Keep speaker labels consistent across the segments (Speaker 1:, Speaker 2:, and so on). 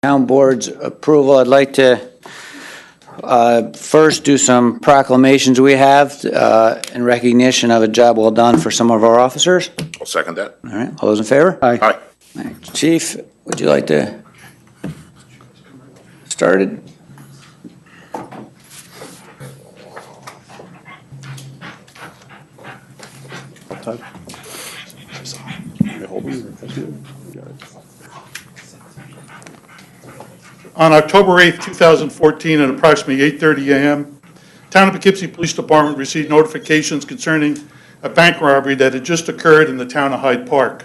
Speaker 1: Town Board's approval, I'd like to first do some proclamations we have in recognition of a job well done for some of our officers.
Speaker 2: I'll second that.
Speaker 1: All right, all those in favor?
Speaker 2: Aye.
Speaker 1: All right. Chief, would you like to start it?
Speaker 3: On October 8th, 2014, at approximately 8:30 a.m., Town of Poughkeepsie Police Department received notifications concerning a bank robbery that had just occurred in the town of Hyde Park.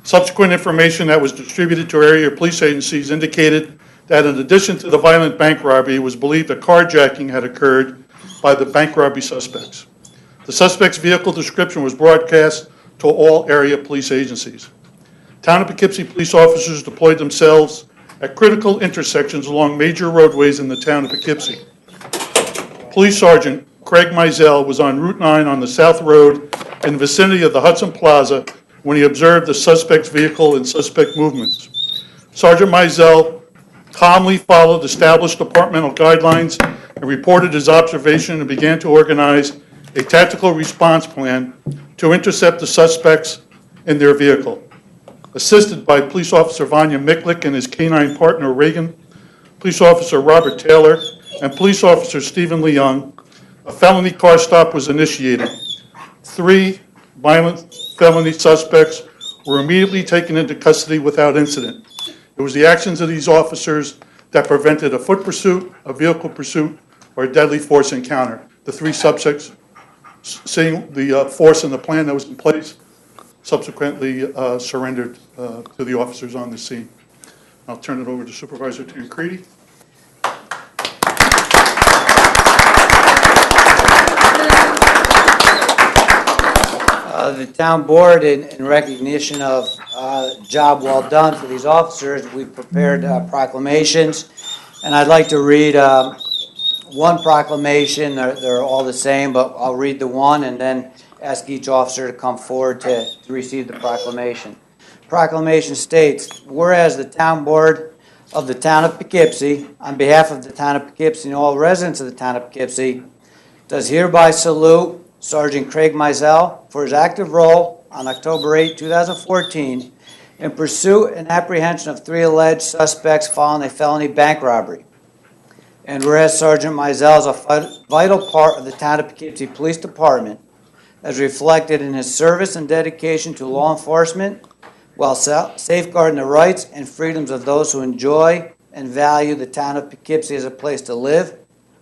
Speaker 3: Subsequent information that was distributed to area police agencies indicated that in addition to the violent bank robbery, it was believed a carjacking had occurred by the bank robbery suspects. The suspect's vehicle description was broadcast to all area police agencies. Town of Poughkeepsie police officers deployed themselves at critical intersections along major roadways in the town of Poughkeepsie. Police Sergeant Craig Mizell was on Route 9 on the South Road in the vicinity of the Hudson Plaza when he observed the suspect's vehicle and suspect movements. Sergeant Mizell calmly followed established departmental guidelines and reported his observation and began to organize a tactical response plan to intercept the suspects in their vehicle. Assisted by Police Officer Vanya Miklik and his canine partner Reagan, Police Officer Robert Taylor, and Police Officer Stephen Leung, a felony car stop was initiated. 3 violent felony suspects were immediately taken into custody without incident. It was the actions of these officers that prevented a foot pursuit, a vehicle pursuit, or a deadly force encounter. The 3 suspects, seeing the force and the plan that was in place, subsequently surrendered to the officers on the scene. I'll turn it over to Supervisor Tancredi.
Speaker 1: The town board, in recognition of job well done for these officers, we've prepared proclamations, and I'd like to read one proclamation. They're all the same, but I'll read the one and then ask each officer to come forward to receive the proclamation. Proclamation states, whereas the town board of the town of Poughkeepsie, on behalf of the town of Poughkeepsie and all residents of the town of Poughkeepsie, does hereby salute Sergeant Craig Mizell for his active role on October 8, 2014 in pursuit and apprehension of 3 alleged suspects following a felony bank robbery. And whereas Sergeant Mizell is a vital part of the town of Poughkeepsie Police Department, as reflected in his service and dedication to law enforcement, while safeguarding the rights and freedoms of those who enjoy and value the town of Poughkeepsie as a place to live,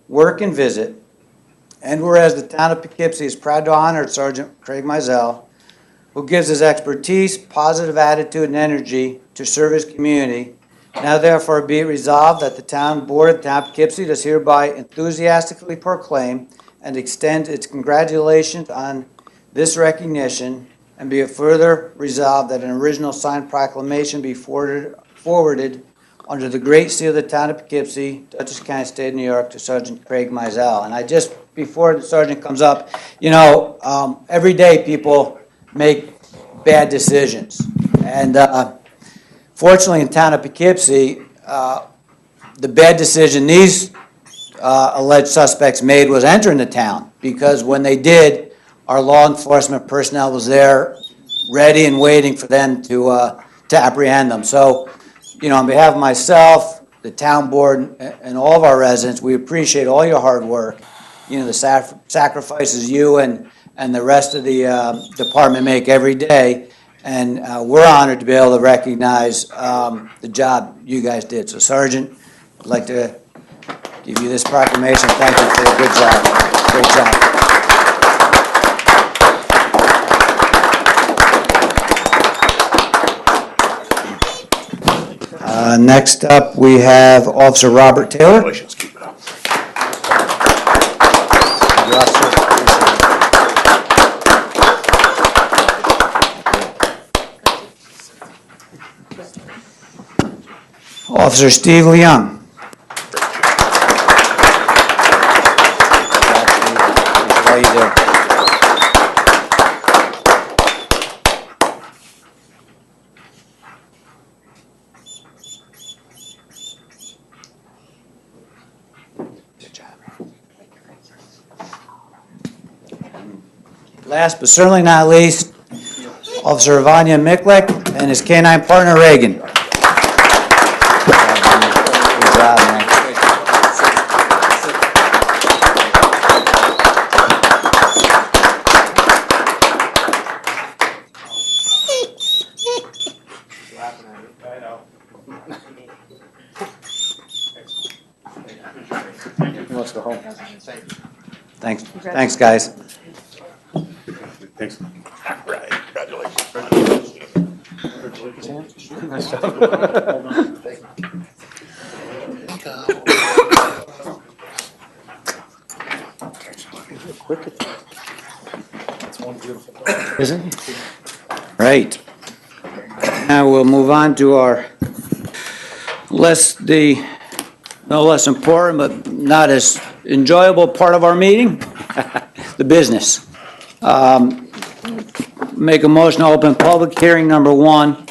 Speaker 1: work, and visit. And whereas the town of Poughkeepsie is proud to honor Sergeant Craig Mizell, who gives his expertise, positive attitude, and energy to serve his community, now therefore be it resolved that the town board of the town of Poughkeepsie does hereby enthusiastically proclaim and extend its congratulations on this recognition, and be it further resolved that an original signed proclamation be forwarded under the Great Seal of the town of Poughkeepsie, Dutchess County, State of New York, to Sergeant Craig Mizell. And I just, before the sergeant comes up, every day people make bad decisions. And fortunately in the town of Poughkeepsie, the bad decision these alleged suspects made was entering the town, because when they did, our law enforcement personnel was there ready and waiting for them to apprehend them. So, on behalf of myself, the town board, and all of our residents, we appreciate all your hard work, the sacrifices you and the rest of the department make every day, and we're honored to be able to recognize the job you guys did. So, Sergeant, I'd like to give you this proclamation. Thank you for a good job. Great job. Next up, we have Officer Robert Taylor.
Speaker 2: Congratulations. Keep it up.
Speaker 1: Officer Steve Leung. How you doing? last but certainly not least, Officer Vanya Miklik and his canine partner Reagan. Good job, man. Thanks, guys.
Speaker 3: Thanks.
Speaker 1: Isn't it? Right. Now we'll move on to our no less important but not as enjoyable part of our meeting, the business. Make a motion to open public hearing number 1.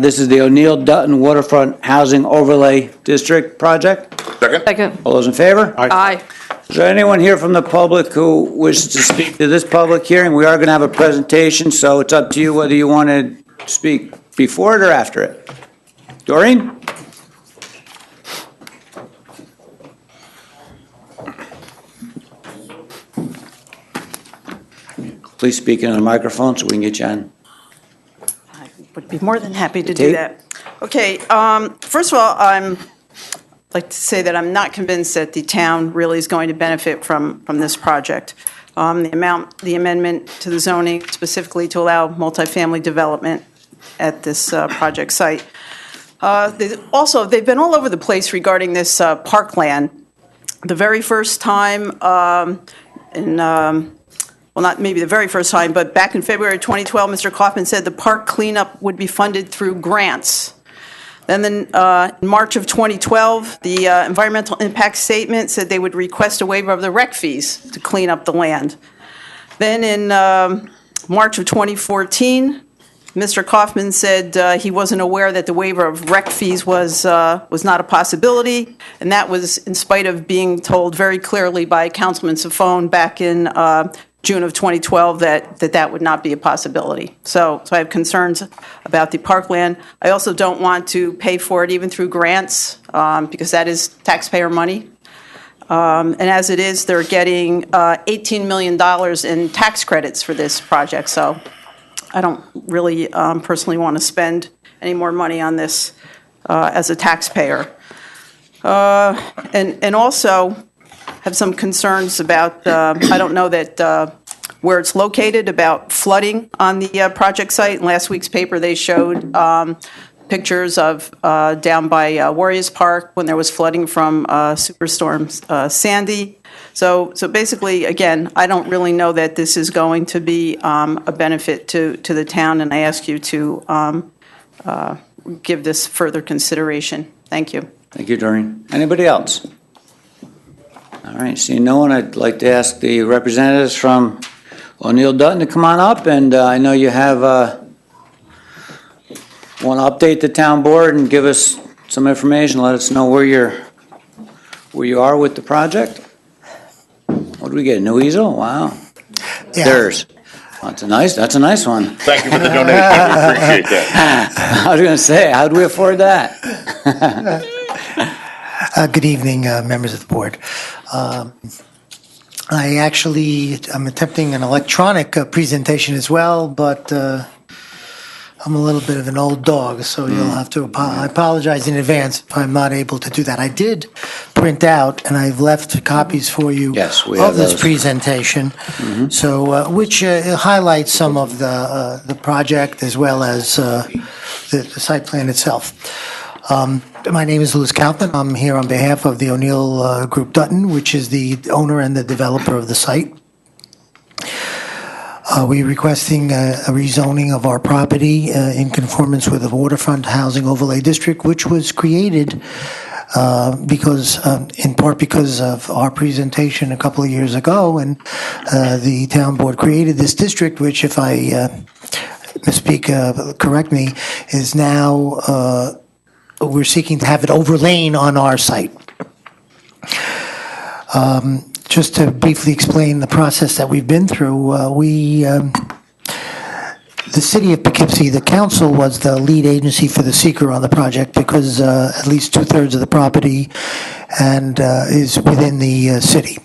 Speaker 1: This is the O'Neill Dutton Waterfront Housing Overlay District project.
Speaker 2: Second.
Speaker 1: All those in favor?
Speaker 2: Aye.
Speaker 1: Is there anyone here from the public who wishes to speak to this public hearing? We are going to have a presentation, so it's up to you whether you want to speak before it or after it. Doreen? Please speak into the microphone so we can get you on.
Speaker 2: I would be more than happy to
Speaker 1: Tape.
Speaker 2: do that. Okay, first of all, I'd like to say that I'm not convinced that the town really is going to benefit from this project. The amendment to the zoning specifically to allow multifamily development at this project site. They've been all over the place regarding this parkland. The very first time well, not maybe the very first time, but back in February 2012, Mr. Kaufman said the park cleanup would be funded through grants. Then in March of 2012, the environmental impact statement said they would request a waiver of the rec fees to clean up the land. Then in March of 2014, Mr. Kaufman said he wasn't aware that the waiver of rec fees was not a possibility, and that was in spite of being told very clearly by Councilman Safone back in June of 2012 that would not be a possibility. So I have concerns about the parkland. I also don't want to pay for it even through grants because that is taxpayer money. And as it is, they're getting $18 million in tax credits for this project. So I don't really personally want to spend any more money on this as a taxpayer. And also have some concerns about, I don't know that where it's located, about flooding on the project site. In last week's paper, they showed pictures of down by Warriors Park when there was flooding from Superstorm Sandy. So basically, again, I don't really know that this is going to be a benefit to the town, and I ask you to give this further consideration. Thank you.
Speaker 1: Thank you, Doreen. Anybody else? All right, seeing no one, I'd like to ask the representatives from O'Neill Dutton to come on up, and I know you have want to update the town board and give us some information, let us know where you are with the project. What do we get, a new easel? Wow.
Speaker 4: Yeah.
Speaker 1: There's. Well, that's a nice one.
Speaker 5: Thank you for the donation. We appreciate that.
Speaker 1: I was going to say, how do we afford that?
Speaker 4: Good evening, members of the board. I'm attempting an electronic presentation as well, but I'm a little bit of an old dog, so you'll have to, I apologize in advance if I'm not able to do that. I did print out, and I've left copies for you
Speaker 1: Yes, we have
Speaker 4: of this
Speaker 1: those.
Speaker 4: presentation, so which highlights some of the project as well as the site plan itself. My name is Louis Kaufman. I'm here on behalf of the O'Neill Group Dutton, which is the owner and the developer of the site. We're requesting a rezoning of our property in conformance with the Waterfront Housing Overlay District, which was created in part because of our presentation a couple of years ago, and the town board created this district, which, if I misspeak, correct me, is now we're seeking to have it overlain on our site. just to briefly explain the process that we've been through, the city of Poughkeepsie, the council was the lead agency for the seeker on the project because at least 2/3 of the property and is within the city.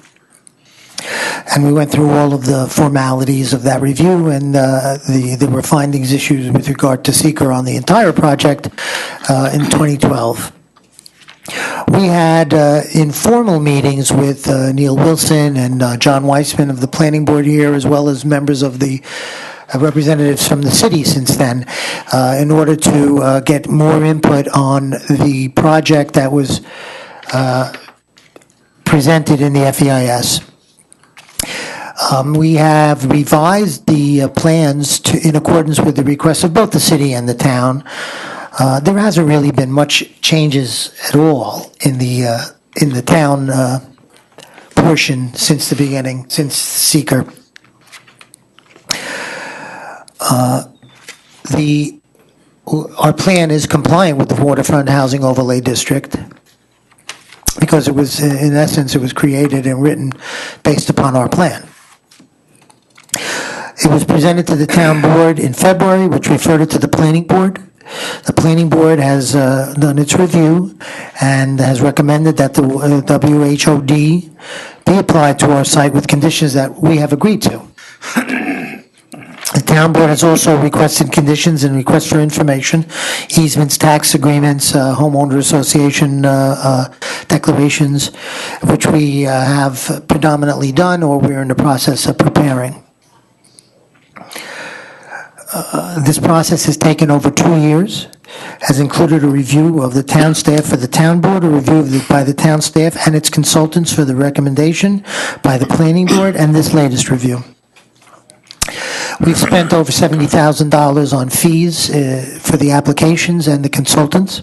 Speaker 4: And we went through all of the formalities of that review, and there were findings issues with regard to seeker on the entire project in 2012. We had informal meetings with Neil Wilson and John Weissman of the planning board here, as well as members of the representatives from the city since then, in order to get more input on the project that was presented in the FEIS. We have revised the plans in accordance with the requests of both the city and the town. There hasn't really been much changes at all in the town portion since the beginning, since seeker. Our plan is compliant with the Waterfront Housing Overlay District because it was, in essence, it was created and written based upon our plan. It was presented to the town board in February, which referred it to the planning board. The planning board has done its review and has recommended that the WHOD be applied to our site with conditions that we have agreed to. The town board has also requested conditions and requests for information, easements, tax agreements, homeowner association declarations, which we have predominantly done or we're in the process of preparing. This process has taken over 2 years, has included a review of the town staff for the town board, a review by the town staff and its consultants for the recommendation by the planning board, and this latest review. We've spent over $70,000 on fees for the applications and the consultants.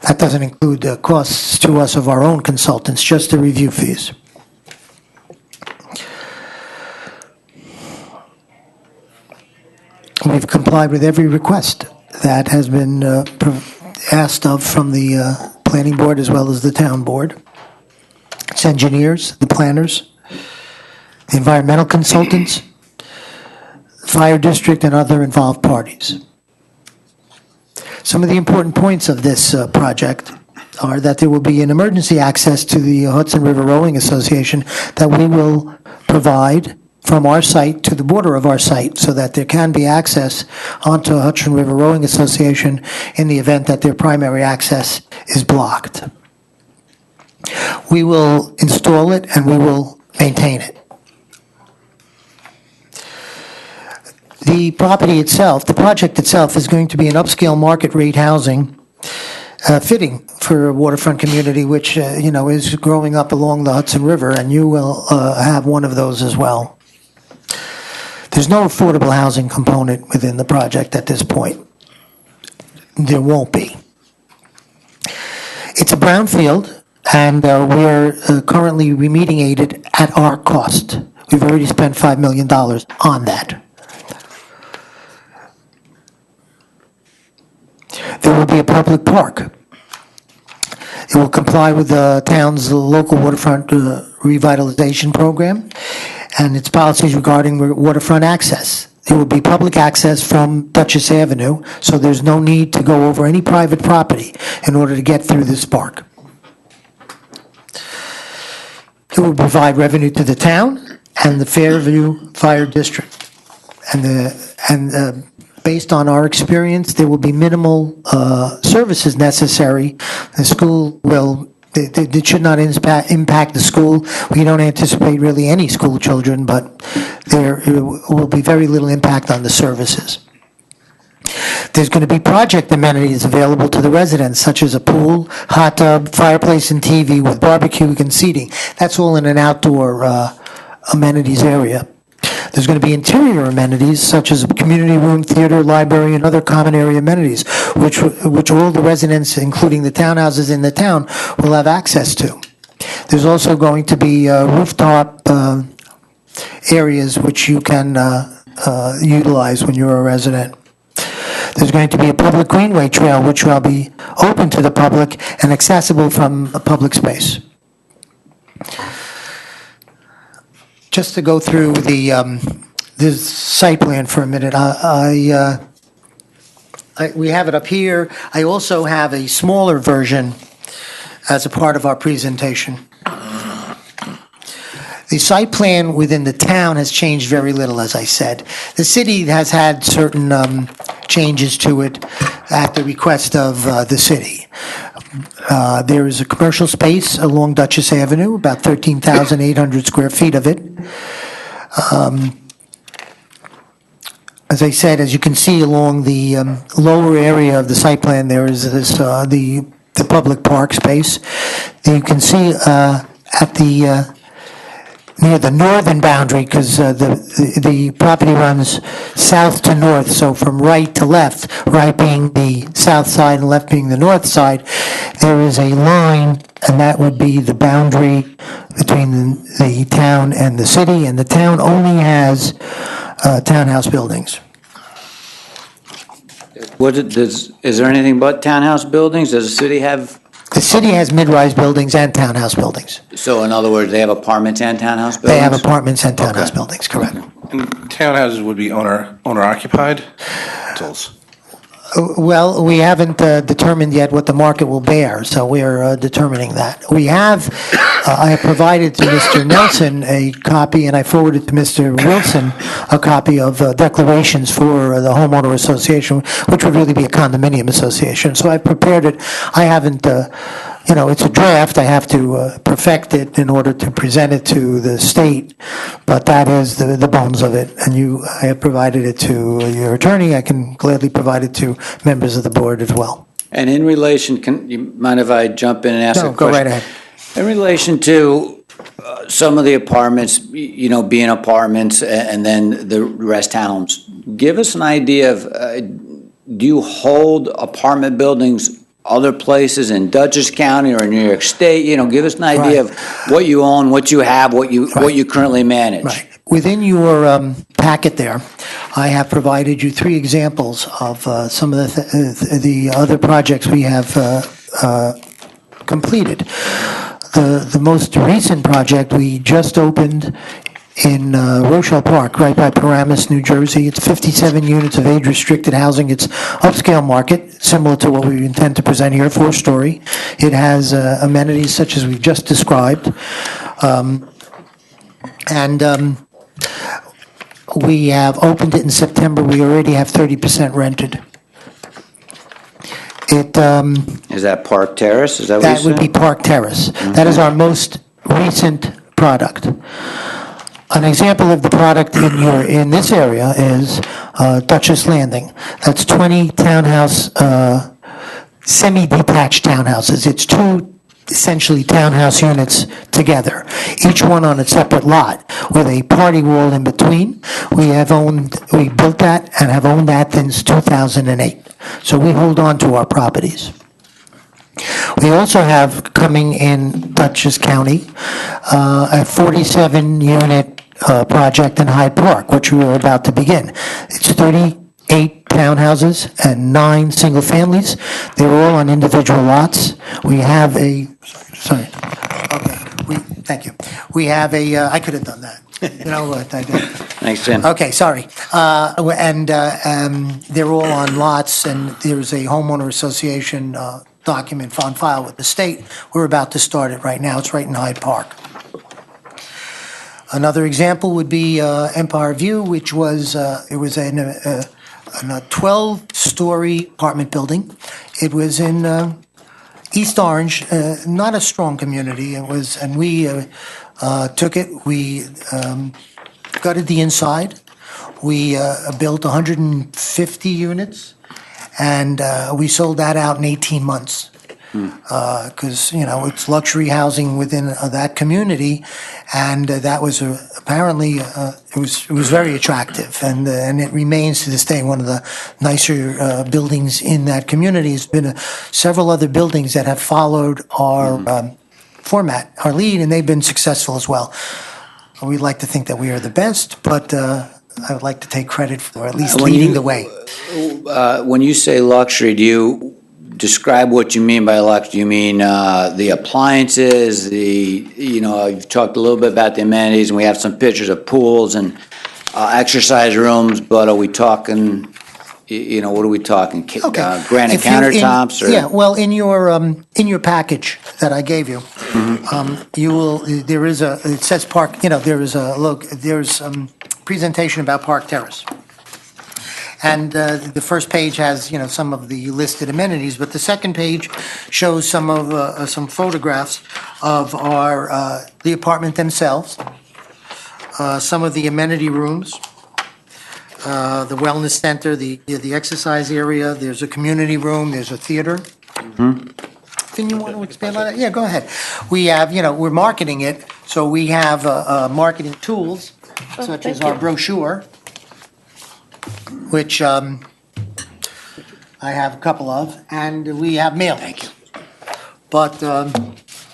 Speaker 4: That doesn't include the costs to us of our own consultants, just the review fees. We've complied with every request that has been asked of from the planning board as well as the town board. It's engineers, the planners, the environmental consultants, fire district, and other involved parties. Some of the important points of this project are that there will be an emergency access to the Hudson River Rowing Association that we will provide from our site to the border of our site so that there can be access onto Hudson River Rowing Association in the event that their primary access is blocked. We will install it and we will maintain it. The property itself, the project itself, is going to be an upscale market rate housing fitting for a waterfront community, which is growing up along the Hudson River, and you will have one of those as well. There's no affordable housing component within the project at this point. There won't be. It's a brownfield, and we're currently remediated at our cost. We've already spent $5 million on that. There will be a public park. It will comply with the town's local waterfront revitalization program and its policies regarding waterfront access. There will be public access from Dutchess Avenue, so there's no need to go over any private property in order to get through this park. It will provide revenue to the town and the Fairview Fire District. And based on our experience, there will be minimal services necessary. The school will, it should not impact the school. We don't anticipate really any school children, but there will be very little impact on the services. There's going to be project amenities available to the residents, such as a pool, hot tub, fireplace, and TV with barbecue and seating. That's all in an outdoor amenities area. There's going to be interior amenities, such as a community room, theater, library, and other common area amenities, which all the residents, including the townhouses in the town, will have access to. There's also going to be rooftop areas which you can utilize when you're a resident. There's going to be a public greenway trail, which will be open to the public and accessible from a public space. just to go through the site plan for a minute, we have it up here. I also have a smaller version as a part of our presentation. The site plan within the town has changed very little, as I said. The city has had certain changes to it at the request of the city. There is a commercial space along Dutchess Avenue, about 13,800 square feet of it. As I said, as you can see along the lower area of the site plan, there is this the public park space. You can see at the near the northern boundary, because the property runs south to north, so from right to left, right being the south side and left being the north side, there is a line, and that would be the boundary between the town and the city, and the town only has townhouse buildings.
Speaker 1: Is there anything but townhouse buildings? Does the city have,
Speaker 4: The city has mid-rise buildings and townhouse buildings.
Speaker 1: so in other words, they have apartments and townhouse buildings?
Speaker 4: They have apartments and townhouse buildings, correct.
Speaker 6: And townhouses would be owner-occupied?
Speaker 4: Well, we haven't determined yet what the market will bear, so we're determining that. I have provided to Mr. Nelson a copy, and I forwarded to Mr. Wilson a copy of declarations for the homeowner association, which would really be a condominium association. So I prepared it. I haven't, it's a draft. I have to perfect it in order to present it to the state, but that is the bones of it. And I have provided it to your attorney. I can gladly provide it to members of the board as well.
Speaker 1: And in relation, you mind if I jump in and ask a
Speaker 4: No,
Speaker 1: question?
Speaker 4: go right ahead.
Speaker 1: In relation to some of the apartments, being apartments and then the rest townhomes, give us an idea of, do you hold apartment buildings other places in Dutchess County or in New York State? Give us an idea of what you own, what you have, what you currently manage.
Speaker 4: Right. Within your packet there, I have provided you 3 examples of some of the other projects we have completed. The most recent project we just opened in Rochelle Park, right by Paramus, New Jersey. It's 57 units of age-restricted housing. It's upscale market, similar to what we intend to present here, 4-story. It has amenities such as we've just described. We have opened it in September. We already have 30% rented.
Speaker 1: Is that Park Terrace? Is that what you
Speaker 4: That would
Speaker 1: said?
Speaker 4: be Park Terrace. That is our most recent product. An example of the product in this area is Dutchess Landing. That's 20 townhouse, semi-detached townhouses. It's 2 essentially townhouse units together, each one on a separate lot with a party wall in between. We built that and have owned that since 2008. So we hold on to our properties. We also have coming in Dutchess County a 47-unit project in Hyde Park, which we are about to begin. It's 38 townhouses and 9 single families. They're all on individual lots. We have thank you. We have I could have done that. You know what, I did.
Speaker 1: Thanks, Tim.
Speaker 4: Okay, sorry. They're all on lots, and there's a homeowner association document on file with the state. We're about to start it right now. It's right in Hyde Park. Another example would be Empire View, which was a 12-story apartment building. It was in East Orange, not a strong community. And we took it. We gutted the inside. We built 150 units, and we sold that out in 18 months. Because, it's luxury housing within that community, and that was apparently, it was very attractive, and it remains to this day one of the nicer buildings in that community. There's been several other buildings that have followed our format, our lead, and they've been successful as well. We'd like to think that we are the best, but I would like to take credit for at least leading the way.
Speaker 1: When you say luxury, describe what you mean by luxe. Do you mean the appliances, you've talked a little bit about the amenities, and we have some pictures of pools and exercise rooms, but are we talking, what are we talking?
Speaker 4: Okay.
Speaker 1: Granite
Speaker 4: If you- in-
Speaker 1: countertops or?
Speaker 4: Yeah, well, in your package that I gave you, it says Park, there's presentation about Park Terrace. And the first page has, some of the listed amenities, but the second page shows some photographs of the apartment themselves, some of the amenity rooms, the wellness center, the exercise area, there's a community room, there's a theater. Can you want to expand on that? Yeah, go ahead. We have, we're marketing it, so we have marketing tools, such as our brochure, which I have a couple of, and we have mailing. But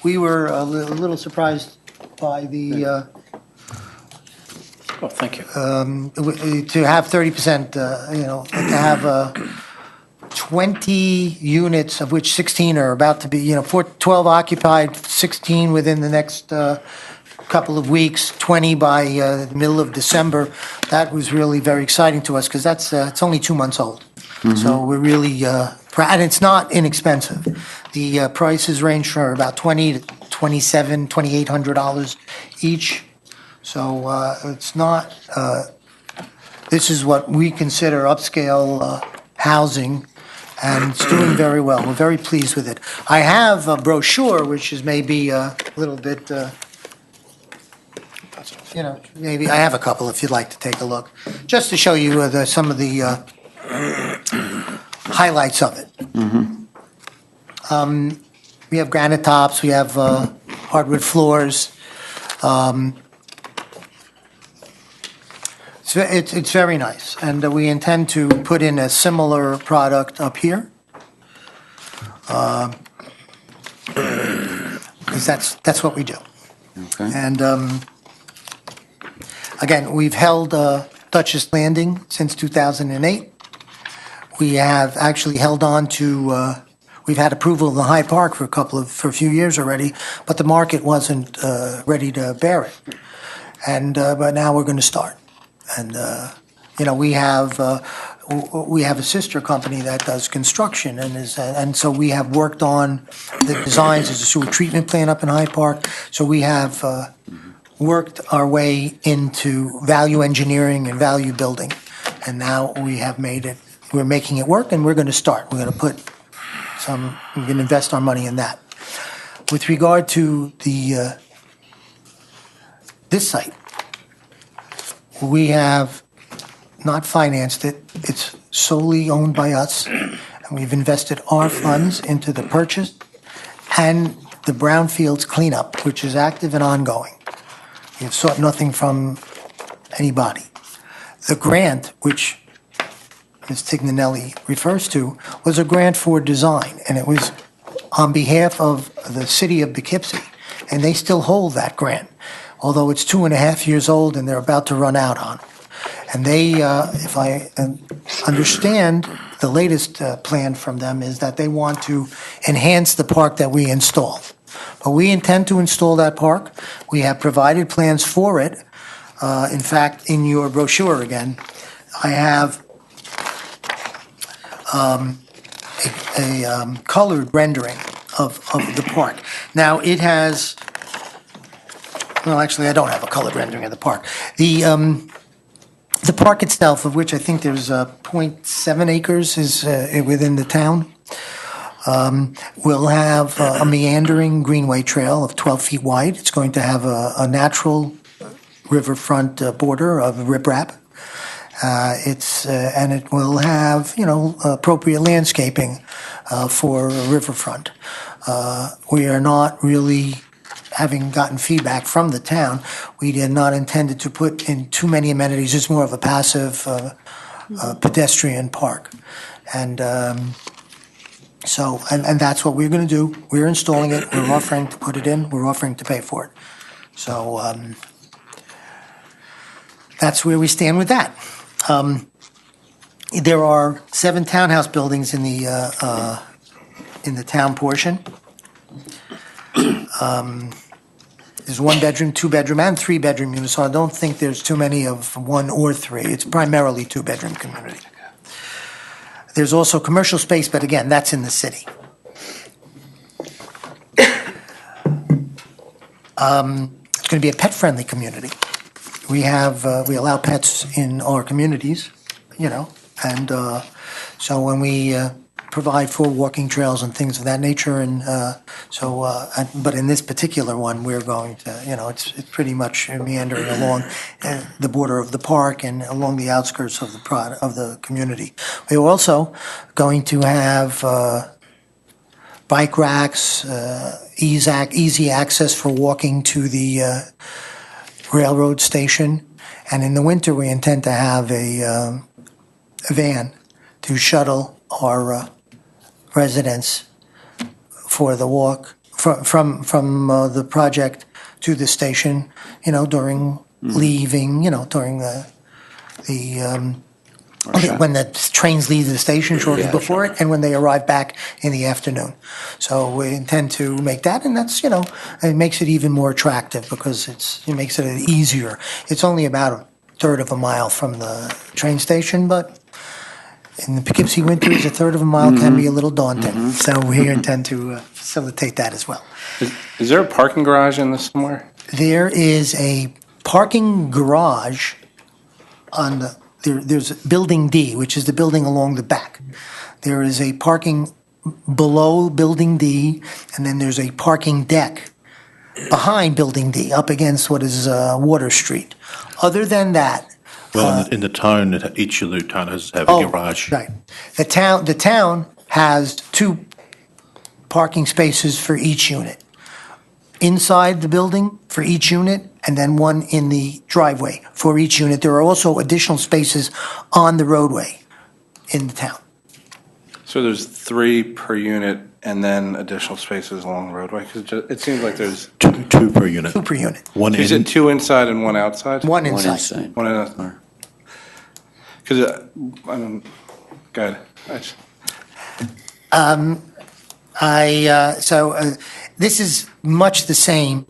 Speaker 4: we were a little surprised by the,
Speaker 6: Oh, thank you.
Speaker 4: to have 30%, to have 20 units, of which 16 are about to be, 12 occupied, 16 within the next couple of weeks, 20 by the middle of December. That was really very exciting to us because it's only 2 months old. So we're really proud, and it's not inexpensive. The prices range from about $20 to $2,700, $2,800 each. So it's not, this is what we consider upscale housing, and it's doing very well. We're very pleased with it. I have a brochure, which is maybe a little bit, maybe, I have a couple if you'd like to take a look, just to show you some of the highlights of it. We have granite tops, we have hardwood floors. It's very nice, and we intend to put in a similar product up here. Because that's what we do.
Speaker 1: Okay.
Speaker 4: And again, we've held Dutchess Landing since 2008. We have actually held on to, we've had approval of the Hyde Park for a few years already, but the market wasn't ready to bear it. And but now we're going to start. And we have a sister company that does construction, and so we have worked on the designs. There's a sewer treatment plant up in Hyde Park, so we have worked our way into value engineering and value building, and now we have made it. We're making it work, and we're going to start. We're going to we're going to invest our money in that. With regard to this site, we have not financed it. It's solely owned by us, and we've invested our funds into the purchase and the brownfields cleanup, which is active and ongoing. We have sought nothing from anybody. The grant, which Ms. Tignanelli refers to, was a grant for design, and it was on behalf of the city of Poughkeepsie, and they still hold that grant, although it's 2.5 years old and they're about to run out on. And they, if I understand, the latest plan from them is that they want to enhance the park that we install. But we intend to install that park. We have provided plans for it. In fact, in your brochure again, I have a colored rendering of the park. Now, it has, well, actually, I don't have a colored rendering of the park. The park itself, of which I think there's 0.7 acres, is within the town, will have a meandering greenway trail of 12 feet wide. It's going to have a natural riverfront border of riprap. And it will have, appropriate landscaping for a riverfront. We are not really, having gotten feedback from the town, we did not intend to put in too many amenities. It's more of a passive pedestrian park. And so that's what we're going to do. We're installing it. We're offering to put it in. We're offering to pay for it. So that's where we stand with that. There are 7 townhouse buildings in the in the town portion. There's one-bedroom, two-bedroom, and three-bedroom units, so I don't think there's too many of one or three. It's primarily two-bedroom community. There's also commercial space, but again, that's in the city. It's going to be a pet-friendly community. We allow pets in our communities, and so when we provide for walking trails and things of that nature, and but in this particular one, we're going to, it's pretty much meandering along the border of the park and along the outskirts of the community. We're also going to have bike racks, easy access for walking to the railroad station, and in the winter, we intend to have a van to shuttle our residents for the walk from the project to the station, during leaving, during when the trains leave the station shortly before it, and when they arrive back in the afternoon. So we intend to make that, and that's, it makes it even more attractive because it makes it easier. It's only about a third of a mile from the train station, but in the Poughkeepsie winters, a third of a mile can be a little daunting. So we intend to facilitate that as well.
Speaker 6: Is there a parking garage in this somewhere?
Speaker 4: There is a parking garage on there's Building D, which is the building along the back. There is a parking below Building D, and then there's a parking deck behind Building D, up against what is Water Street. Other than that,
Speaker 7: well, in the town, each of the town has a garage.
Speaker 4: Right. The town has 2 parking spaces for each unit. Inside the building for each unit, and then one in the driveway for each unit. There are also additional spaces on the roadway in the town.
Speaker 6: So there's 3 per unit and then additional spaces along the roadway? Because it seems like there's...
Speaker 7: Two per unit.
Speaker 4: 2 per unit.
Speaker 7: One
Speaker 6: Is it 2 inside and 1 outside?
Speaker 4: One inside.
Speaker 6: One outside. Because, go ahead.
Speaker 4: This is much the same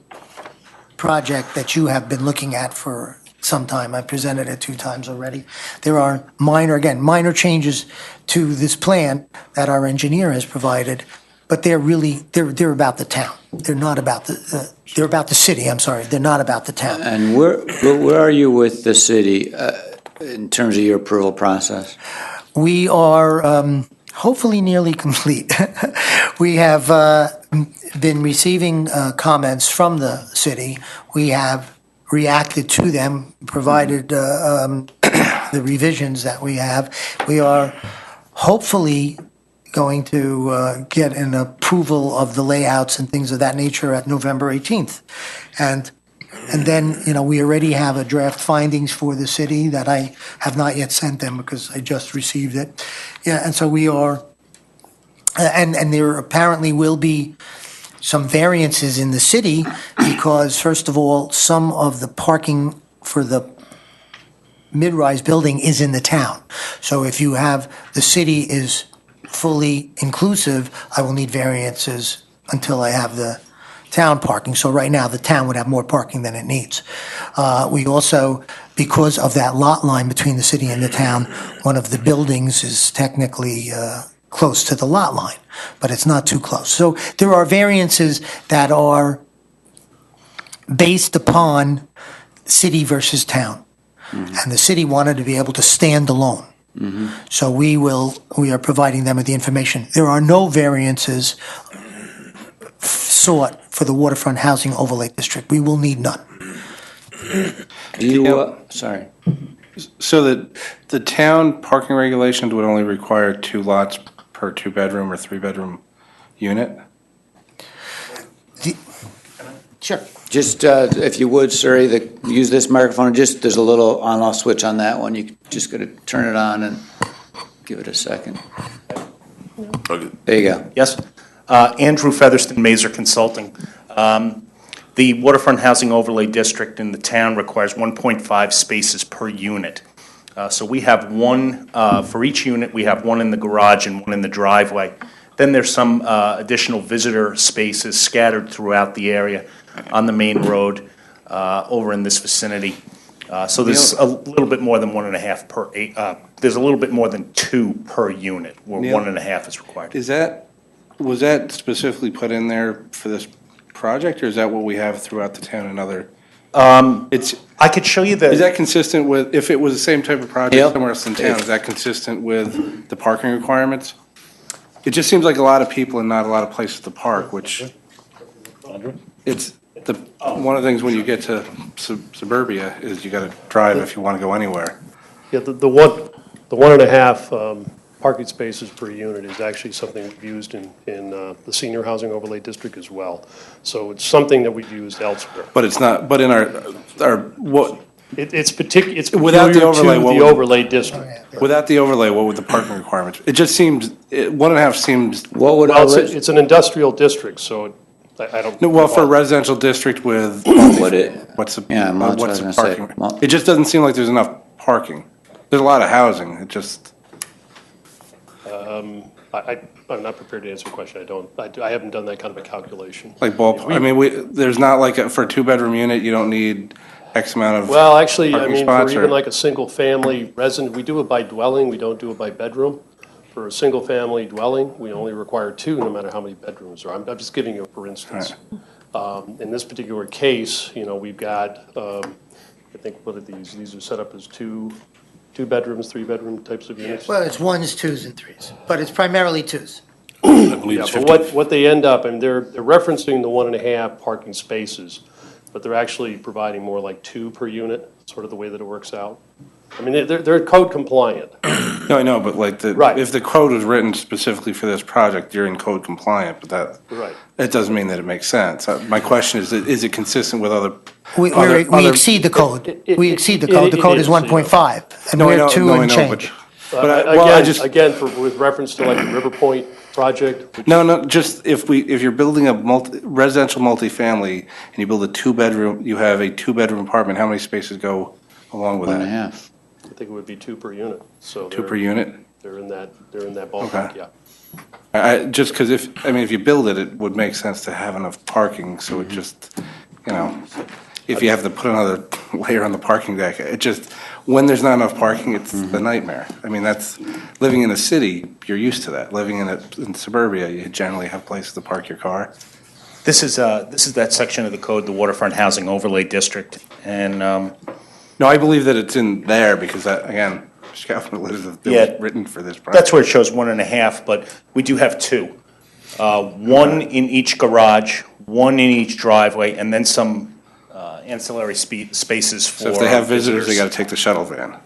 Speaker 4: project that you have been looking at for some time. I presented it 2 times already. There are minor changes to this plan that our engineer has provided, but they're about the town. They're not about they're about the city, I'm sorry. They're not about the town.
Speaker 1: And where are you with the city in terms of your approval process?
Speaker 4: We are hopefully nearly complete. We have been receiving comments from the city. We have reacted to them, provided the revisions that we have. We are hopefully going to get an approval of the layouts and things of that nature at November 18th. And then, we already have a draft findings for the city that I have not yet sent them because I just received it. Yeah, and so we are, and there apparently will be some variances in the city because, first of all, some of the parking for the mid-rise building is in the town. So if you have, the city is fully inclusive, I will need variances until I have the town parking. So right now, the town would have more parking than it needs. We also, because of that lot line between the city and the town, one of the buildings is technically close to the lot line, but it's not too close. So there are variances that are based upon city versus town. And the city wanted to be able to stand alone. So we are providing them with the information. There are no variances sought for the waterfront housing overlay district. We will need none.
Speaker 1: Sorry.
Speaker 6: So that the town parking regulations would only require 2 lots per 2-bedroom or 3-bedroom unit?
Speaker 4: Sure.
Speaker 1: Just, if you would, sir, use this microphone, there's a little on-off switch on that one. You just got to turn it on and give it a second. There you go.
Speaker 8: Yes. Andrew Featherston, Mazer Consulting. The Waterfront Housing Overlay District in the town requires 1.5 spaces per unit. So we have one, for each unit, we have one in the garage and one in the driveway. Then there's some additional visitor spaces scattered throughout the area on the main road over in this vicinity. So there's a little bit more than 1.5 per, there's a little bit more than 2 per unit, where
Speaker 6: Neil?
Speaker 8: 1.5 is required.
Speaker 6: Was that specifically put in there for this project, or is that what we have throughout the town and other?
Speaker 8: I could show you
Speaker 6: Is
Speaker 8: the,
Speaker 6: that consistent with, if it was the same type of project
Speaker 1: Yep.
Speaker 6: somewhere else in town, is that consistent with the parking requirements? It just seems like a lot of people and not a lot of places to park, which it's one of the things when you get to suburbia is you gotta drive if you wanna go anywhere.
Speaker 9: Yeah, the 1.5 parking spaces per unit is actually something we've used in the senior housing overlay district as well. So it's something that we've used elsewhere.
Speaker 6: But it's not, but in our, what,
Speaker 9: It's peculiar
Speaker 6: Without the
Speaker 9: to
Speaker 6: overlay, what
Speaker 9: the
Speaker 6: would-
Speaker 9: overlay district.
Speaker 6: without the overlay, what would the parking requirements? It just seems, 1.5 seems,
Speaker 1: What would
Speaker 9: Well,
Speaker 1: our,
Speaker 9: it's an industrial district, so I don't.
Speaker 6: no, well, for a residential district with,
Speaker 1: what it,
Speaker 6: what's the,
Speaker 1: Yeah, multi-
Speaker 6: what's
Speaker 1: I
Speaker 6: the
Speaker 1: was gonna say,
Speaker 6: parking?
Speaker 1: mul-
Speaker 6: It just doesn't seem like there's enough parking. There's a lot of housing, it just,
Speaker 9: I'm not prepared to answer the question. I haven't done that kind of a calculation.
Speaker 6: like ballpark, I mean, there's not like, for a 2-bedroom unit, you don't need X amount of.
Speaker 9: Well, actually, I
Speaker 6: Parking
Speaker 9: mean, for
Speaker 6: spots
Speaker 9: even
Speaker 6: or-
Speaker 9: like a single-family resident, we do it by dwelling, we don't do it by bedroom. For a single-family dwelling, we only require 2, no matter how many bedrooms there are. I'm just giving you a for instance. In this particular case, we've got, I think, what are these? These are set up as two bedrooms, 3-bedroom types of units.
Speaker 4: Well, it's 1s, 2s, and 3s, but it's primarily 2s.
Speaker 7: I believe
Speaker 9: Yeah,
Speaker 7: it's
Speaker 9: but
Speaker 7: 50.
Speaker 9: what they end up, and they're referencing the 1.5 parking spaces, but they're actually providing more like 2 per unit, sort of the way that it works out. I mean, they're code compliant.
Speaker 6: No, I know, but like
Speaker 9: Right.
Speaker 6: if the code was written specifically for this project, you're in code compliant, but
Speaker 9: Right.
Speaker 6: that doesn't mean that it makes sense. My question is it consistent with other?
Speaker 4: We
Speaker 6: other-
Speaker 4: exceed the code. We exceed the
Speaker 9: it-
Speaker 4: code. The
Speaker 9: it
Speaker 4: code
Speaker 9: is,
Speaker 4: is 1.5, and
Speaker 6: No, I
Speaker 4: we're
Speaker 6: know,
Speaker 4: 2
Speaker 6: no, I
Speaker 4: and
Speaker 6: know,
Speaker 4: change.
Speaker 6: but I
Speaker 9: Again,
Speaker 6: just.
Speaker 9: with reference to like the River Point project, which
Speaker 6: No, just if you're building a residential multifamily and you build a 2-bedroom, you have a 2-bedroom apartment, how many spaces go along with that?
Speaker 1: 1.5?
Speaker 9: I think it would be 2 per unit, so.
Speaker 6: 2 per unit?
Speaker 9: They're in that ballpark,
Speaker 6: Okay.
Speaker 9: yeah.
Speaker 6: Just because if you build it, it would make sense to have enough parking, so it just, if you have to put another layer on the parking deck, it just, when there's not enough parking, it's a nightmare. I mean, that's, living in a city, you're used to that. Living in suburbia, you generally have places to park your car.
Speaker 8: this is that section of the code, the Waterfront Housing Overlay District, and
Speaker 6: No, I believe that it's in there because that, again, Scaffold is
Speaker 8: Yeah.
Speaker 6: written for this project.
Speaker 8: that's where it shows 1.5, but we do have 2. 1 in each garage, 1 in each driveway, and then some ancillary spaces for
Speaker 6: So if they have visitors, they got to take the shuttle van.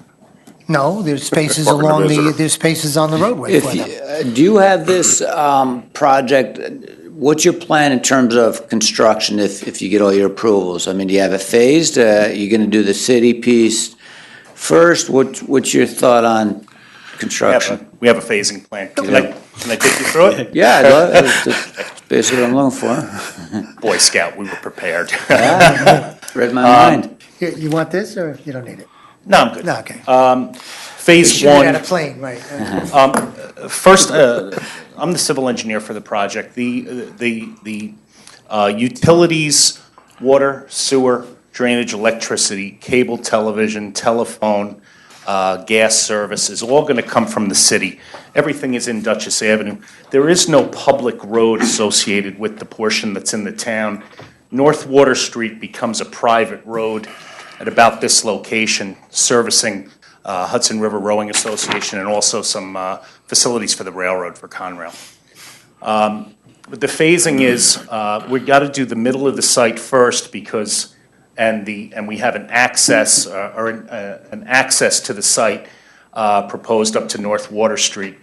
Speaker 4: No, there's spaces
Speaker 5: Parking the
Speaker 4: along
Speaker 5: visitor.
Speaker 4: there's spaces on the roadway
Speaker 1: If,
Speaker 4: for
Speaker 1: you-
Speaker 4: them.
Speaker 1: do you have this project, what's your plan in terms of construction if you get all your approvals? I mean, do you have it phased? You're going to do the city piece first? What's your thought on construction?
Speaker 8: We have a phasing plan. Can I take you through it?
Speaker 1: Yeah, I'd love, that's basically what I'm looking for.
Speaker 8: Boy Scout, we were prepared.
Speaker 1: Read my mind.
Speaker 4: You want this, or you don't need it?
Speaker 8: No, I'm good.
Speaker 4: No, okay.
Speaker 8: Phase
Speaker 4: Shoot it at a
Speaker 8: 1.
Speaker 4: plane, right.
Speaker 8: First, I'm the civil engineer for the project. The utilities, water, sewer, drainage, electricity, cable television, telephone, gas service is all going to come from the city. Everything is in Dutchess Avenue. There is no public road associated with the portion that's in the town. North Water Street becomes a private road at about this location, servicing Hudson River Rowing Association and also some facilities for the railroad, for Conrail. But the phasing is, we've got to do the middle of the site first because, and we have an access, an access to the site proposed up to North Water Street.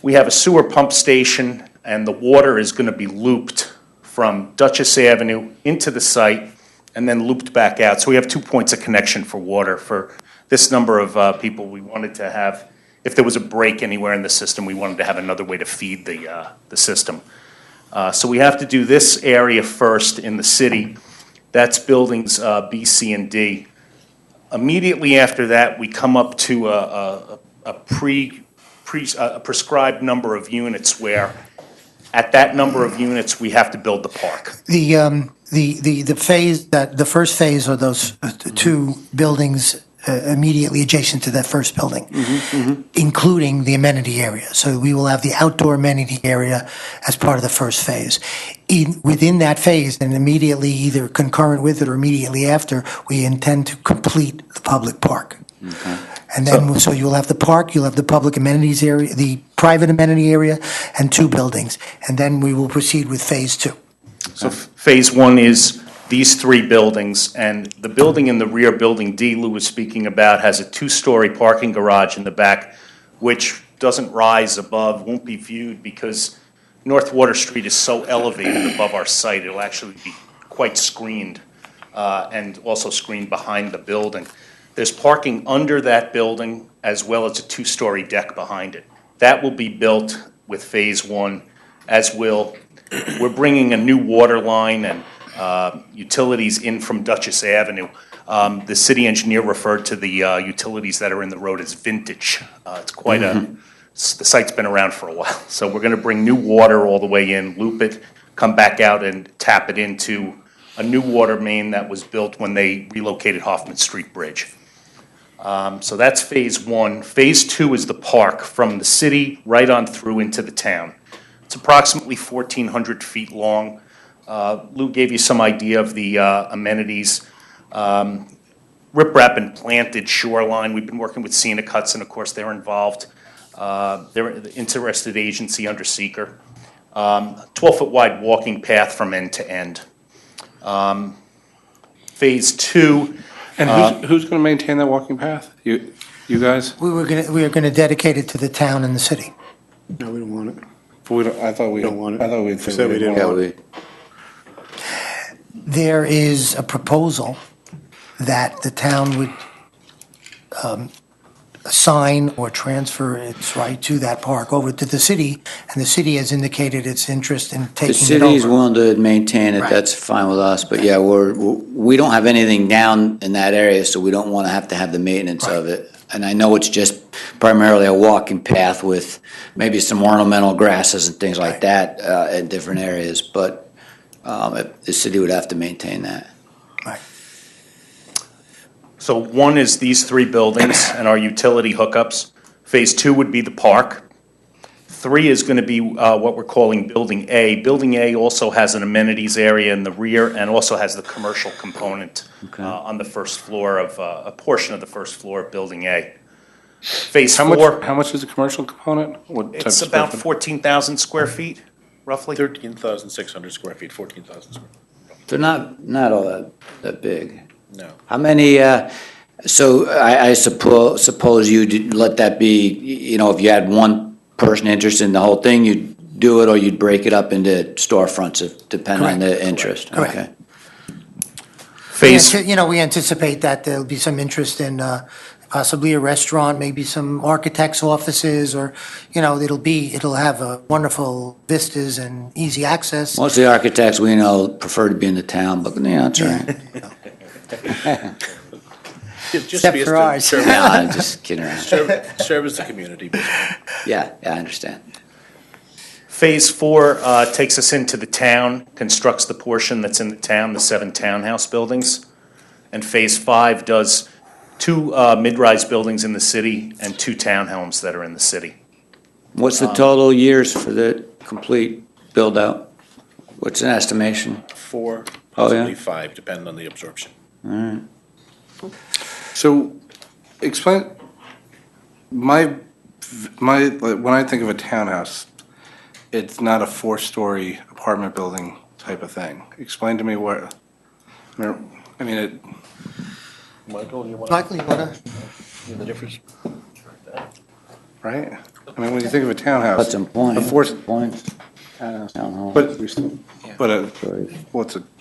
Speaker 8: We have a sewer pump station, and the water is going to be looped from Dutchess Avenue into the site and then looped back out. So we have 2 points of connection for water for this number of people. We wanted to have, if there was a break anywhere in the system, we wanted to have another way to feed the system. So we have to do this area first in the city. That's buildings B, C, and D. Immediately after that, we come up to a prescribed number of units where At that number of units, we have to build the park.
Speaker 4: The phase, the first phase are those two buildings immediately adjacent to that first building, including the amenity area. So we will have the outdoor amenity area as part of the first phase. Within that phase, and immediately either concurrent with it or immediately after, we intend to complete the public park. And then, so you'll have the park, you'll have the public amenities area, the private amenity area, and two buildings. And then we will proceed with phase two.
Speaker 8: So phase one is these three buildings, and the building in the rear, building D Lou was speaking about, has a two-story parking garage in the back, which doesn't rise above, won't be viewed because North Water Street is so elevated above our site, it'll actually be quite screened, and also screened behind the building. There's parking under that building as well as a two-story deck behind it. That will be built with phase one, as will, we're bringing a new water line and utilities in from Dutchess Avenue. The city engineer referred to the utilities that are in the road as vintage. It's quite the site's been around for a while. So we're going to bring new water all the way in, loop it, come back out and tap it into a new water main that was built when they relocated Hoffman Street Bridge. So that's phase one. Phase two is the park from the city right on through into the town. It's approximately 1,400 feet long. Lou gave you some idea of the amenities. Riprap and planted shoreline. We've been working with Scenic Hudson, of course, they're involved. They're the interested agency under seeker. 12-foot wide walking path from end to end. Phase two.
Speaker 6: And who's going to maintain that walking path? You guys?
Speaker 4: We are going to dedicate it to the town and the city.
Speaker 10: No, we don't want it.
Speaker 6: I thought we
Speaker 10: Don't want it.
Speaker 6: I thought we
Speaker 10: Said we didn't want it.
Speaker 4: There is a proposal that the town would assign or transfer its right to that park over to the city, and the city has indicated its interest in taking it over.
Speaker 1: The city's willing to maintain it,
Speaker 4: Right.
Speaker 1: that's fine with us, but yeah, we don't have anything down in that area, so we don't want to have the maintenance of it. And I know it's just primarily a walking path with maybe some ornamental grasses and things like that in different areas, but the city would have to maintain that.
Speaker 4: Right.
Speaker 8: So one is these three buildings and our utility hookups. Phase two would be the park. Three is going to be what we're calling Building A. Building A also has an amenities area in the rear and also has the commercial component on the first floor of, a portion of the first floor of Building A. Phase four.
Speaker 6: How much is the commercial component? What type
Speaker 8: It's
Speaker 6: of
Speaker 8: about
Speaker 6: square
Speaker 8: 14,000 square feet, roughly.
Speaker 7: 13,600 square feet, 14,000 square.
Speaker 1: They're not all that big.
Speaker 7: No.
Speaker 1: How many, so I suppose you'd let that be, you know, if you had one person interested in the whole thing, you'd do it, or you'd break it up into storefronts, depending on the interest?
Speaker 4: Correct.
Speaker 1: Okay.
Speaker 8: Phase.
Speaker 4: We anticipate that there'll be some interest in possibly a restaurant, maybe some architects' offices, or, it'll have wonderful vistas and easy access.
Speaker 1: Most of the architects we know prefer to be in the town, but, that's all right.
Speaker 4: Except for ours.
Speaker 1: No, I'm just kidding around.
Speaker 7: Service the community.
Speaker 1: Yeah, I understand.
Speaker 8: Phase four takes us into the town, constructs the portion that's in the town, the 7 townhouse buildings. And phase five does 2 mid-rise buildings in the city and 2 townhomes that are in the city.
Speaker 1: What's the total years for the complete build-out? What's an estimation?
Speaker 7: 4,
Speaker 1: Oh, yeah?
Speaker 7: possibly 5, depending on the absorption.
Speaker 1: All right.
Speaker 6: So, explain, when I think of a townhouse, it's not a 4-story apartment building type of thing. Explain to me what, I mean, it,
Speaker 9: Michael, you want
Speaker 4: Michael, you want to?
Speaker 7: The difference?
Speaker 6: right? I mean, when you think of a townhouse.
Speaker 1: That's some point.
Speaker 6: A 4,
Speaker 1: Points. Town hall.
Speaker 6: but there's some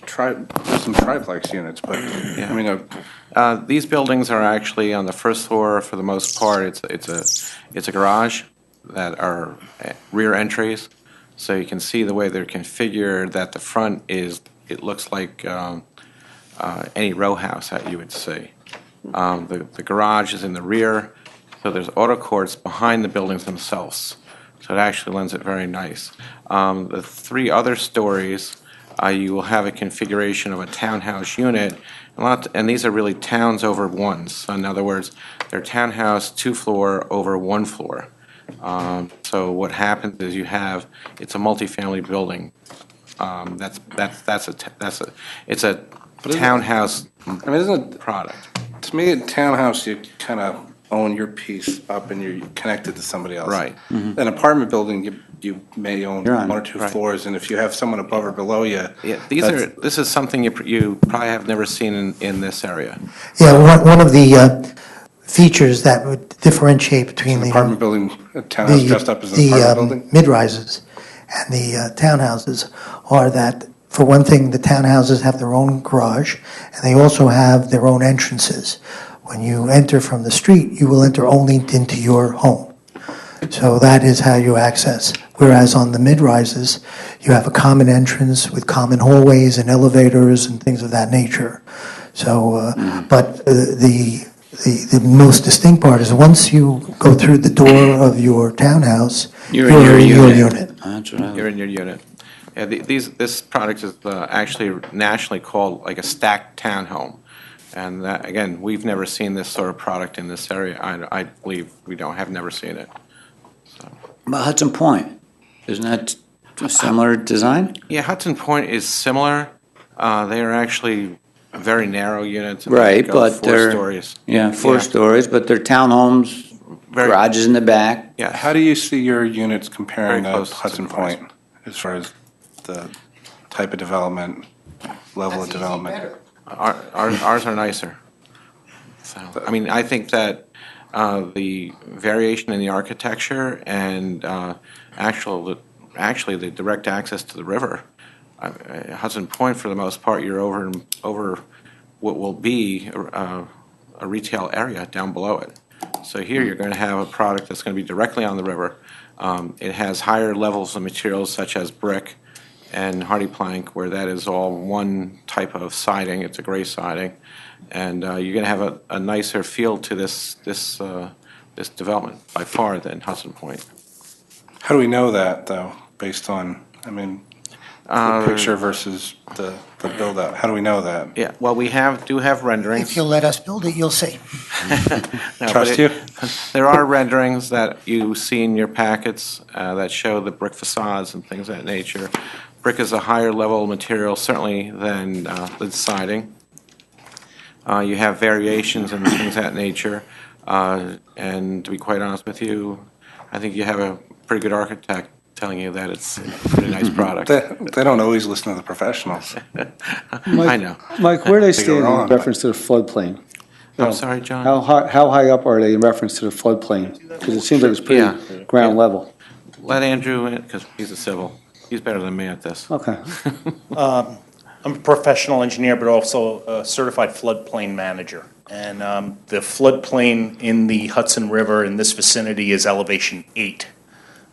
Speaker 6: triplex units, but, I mean,
Speaker 11: These buildings are actually on the first floor for the most part. It's a garage that are rear entries. So you can see the way they're configured, that the front it looks like any row house that you would see. The garage is in the rear, so there's auto courts behind the buildings themselves. So So it actually lends it very nice. The three other stories, you will have a configuration of a townhouse unit, and these are really towns over ones. So in other words, they're townhouse 2-floor over 1 floor. So what happens is it's a multifamily building. It's a townhouse
Speaker 6: isn't it,
Speaker 11: product.
Speaker 6: to me, a townhouse, you kind of own your piece up and you're connected to somebody else.
Speaker 11: Right.
Speaker 6: An apartment building, you may own
Speaker 1: You're on.
Speaker 6: 1 or 2
Speaker 11: Right.
Speaker 6: floors, and if you have someone above or below you.
Speaker 11: Yeah,
Speaker 6: that's-
Speaker 11: this is something you probably have never seen in this area.
Speaker 4: Yeah, one of the features that would differentiate between
Speaker 6: An
Speaker 4: the
Speaker 6: apartment building, a townhouse dressed up as an apartment building?
Speaker 4: mid-rises and the townhouses are that, for one thing, the townhouses have their own garage, and they also have their own entrances. When you enter from the street, you will enter only into your home. So that is how you access. Whereas on the mid-rises, you have a common entrance with common hallways and elevators and things of that nature. So, but the most distinct part is once you go through the door of your townhouse, you're in your unit.
Speaker 10: That's right.
Speaker 11: You're in your unit. Yeah, this product is actually nationally called like a stacked townhome. And that, again, we've never seen this sort of product in this area. I believe have never seen it.
Speaker 10: But Hudson Point, isn't that a similar design?
Speaker 11: Yeah, Hudson Point is similar. They are actually very narrow units. and
Speaker 10: Right,
Speaker 11: they go
Speaker 10: but
Speaker 11: 4
Speaker 10: they're.
Speaker 11: stories.
Speaker 10: Yeah, 4
Speaker 11: Yeah.
Speaker 10: stories, but they're townhomes,
Speaker 11: Very-
Speaker 10: garages in the back.
Speaker 11: Yeah.
Speaker 6: How do you see your units comparing
Speaker 11: Very
Speaker 6: to
Speaker 11: close to
Speaker 6: Hudson
Speaker 11: the
Speaker 6: Point as far as the type of development, level of development?
Speaker 11: Ours are nicer. So, I mean, I think that the variation in the architecture and actually the direct access to the river, Hudson Point, for the most part, you're over what will be a retail area down below it. So here, you're going to have a product that's going to be directly on the river. It has higher levels of materials such as brick and hardy plank, where that is all one type of siding. It's a gray siding, and you're going to have a nicer feel to this development by far than Hudson Point.
Speaker 6: How do we know that, though, based on, the picture versus the build-out? How do we know that?
Speaker 11: Yeah, well, we do have renderings.
Speaker 4: If you'll let us build it, you'll see.
Speaker 11: No,
Speaker 6: Trust
Speaker 11: but
Speaker 6: you?
Speaker 11: There are renderings that you see in your packets that show the brick facades and things of that nature. Brick is a higher level material, certainly, than the siding. You have variations and things of that nature. And to be quite honest with you, I think you have a pretty good architect telling you that it's a pretty nice product.
Speaker 6: They don't always listen to the professionals.
Speaker 11: I know.
Speaker 12: Mike, where are they
Speaker 6: They go
Speaker 12: standing
Speaker 6: wrong,
Speaker 12: in
Speaker 6: but-
Speaker 12: reference to the floodplain?
Speaker 11: I'm sorry, John?
Speaker 12: How high up are they in reference to the floodplain? Because it seems like it's
Speaker 11: Yeah.
Speaker 12: pretty ground level.
Speaker 11: Let Andrew in, because he's a civil. He's better than me at this.
Speaker 12: Okay.
Speaker 8: I'm a professional engineer, but also a certified floodplain manager. And the floodplain in the Hudson River in this vicinity is elevation 8.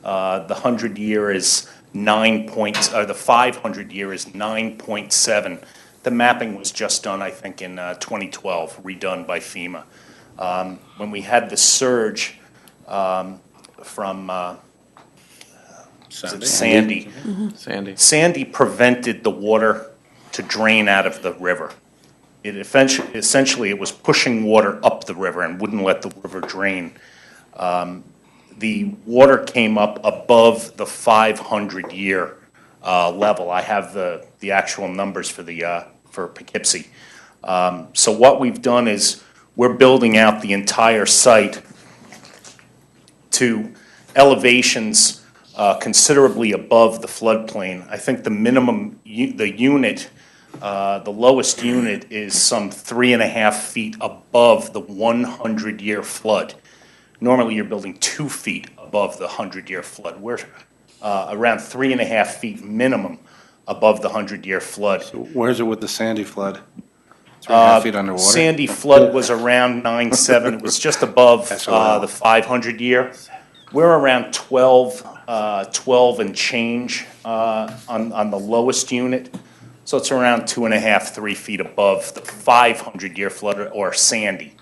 Speaker 8: The 100-year is the 500-year is 9.7. The mapping was just done, I think, in 2012, redone by FEMA. When we had the surge from Sandy. Sandy prevented the water to drain out of the river. It essentially, it was pushing water up the river and wouldn't let the river drain. The water came up above the 500-year level. I have the actual numbers for Poughkeepsie. So what we've done is we're building out the entire site to elevations considerably above the floodplain. I think the minimum, the lowest unit is some 3.5 feet above the 100-year flood. Normally, you're building 2 feet above the 100-year flood. We're around 3.5 feet minimum above the 100-year flood.
Speaker 6: Where's it with the Sandy flood? 3.5 feet underwater?
Speaker 8: Sandy flood was around 9.7. It was just above the 500-year. We're around 12 and change on the lowest unit. So it's around 2.5, 3 feet above the 500-year flood or Sandy.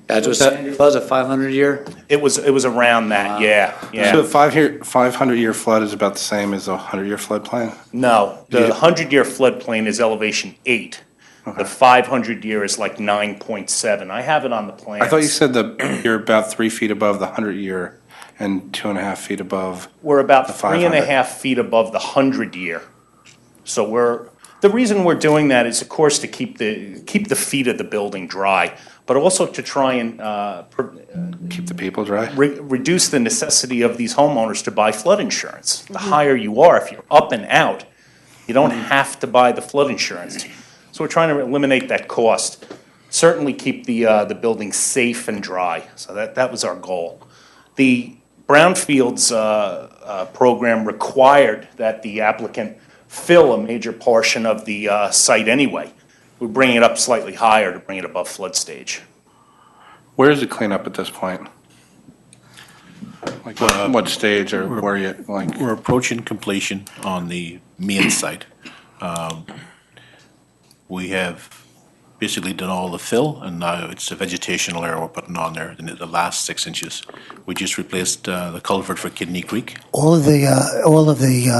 Speaker 10: That's what Sandy was, a 500-year?
Speaker 8: It was around that, yeah, yeah.
Speaker 6: So the 500-year flood is about the same as a 100-year floodplain?
Speaker 8: No, the 100-year floodplain is elevation 8. The 500-year is like 9.7. I have it on the plans.
Speaker 6: I thought you said that you're about 3 feet above the 100-year and 2.5 feet above.
Speaker 8: We're about
Speaker 6: the 500.
Speaker 8: 3.5 feet above the 100-year. So the reason we're doing that is, of course, to keep the feet of the building dry, but also to try and
Speaker 6: Keep the people dry?
Speaker 8: reduce the necessity of these homeowners to buy flood insurance. The higher you are, if you're up and out, you don't have to buy the flood insurance. So we're trying to eliminate that cost. Certainly keep the building safe and dry. So that was our goal. The Brownfields program required that the applicant fill a major portion of the site anyway. We're bringing it up slightly higher to bring it above flood stage.
Speaker 6: Where is the cleanup at this point? Like what stage or where you, like?
Speaker 7: We're approaching completion on the main site. We have basically done all the fill, and now it's the vegetational layer we're putting on there, in the last 6 inches. We just replaced the culvert for Kidney Creek.
Speaker 4: All of the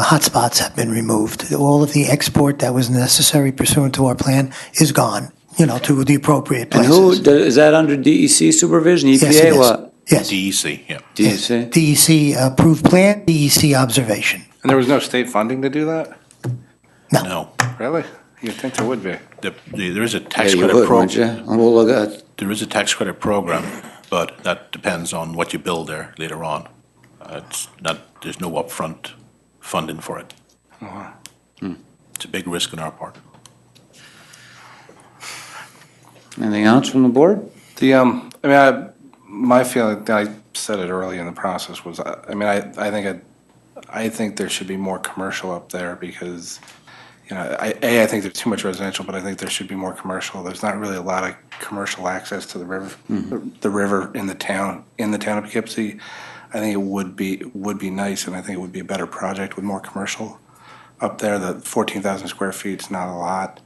Speaker 4: hot spots have been removed. All of the export that was necessary pursuant to our plan is gone, to the appropriate
Speaker 10: And
Speaker 4: places.
Speaker 10: is that under DEC supervision, EPA,
Speaker 4: Yes, it is.
Speaker 10: what?
Speaker 4: Yes.
Speaker 7: DEC, yeah.
Speaker 10: DEC?
Speaker 4: DEC approved plan, DEC observation.
Speaker 6: And there was no state funding to do that?
Speaker 7: No.
Speaker 6: Really? You'd think there would be.
Speaker 7: There is a
Speaker 10: Yeah,
Speaker 7: tax
Speaker 10: you
Speaker 7: credit
Speaker 10: would, wouldn't you?
Speaker 7: program.
Speaker 10: We'll look at,
Speaker 7: There is a tax credit program, but that depends on what you build there later on. There's no upfront funding for it. It's a big risk on our part.
Speaker 10: anything else from the board?
Speaker 6: My feeling, I said it early in the process, was, I think there should be more commercial up there because, I think there's too much residential, but I think there should be more commercial. There's not really a lot of commercial access to the river, the river in the town of Poughkeepsie. I think it would be nice, and I think it would be a better project with more commercial up there. The 14,000 square feet is not a lot.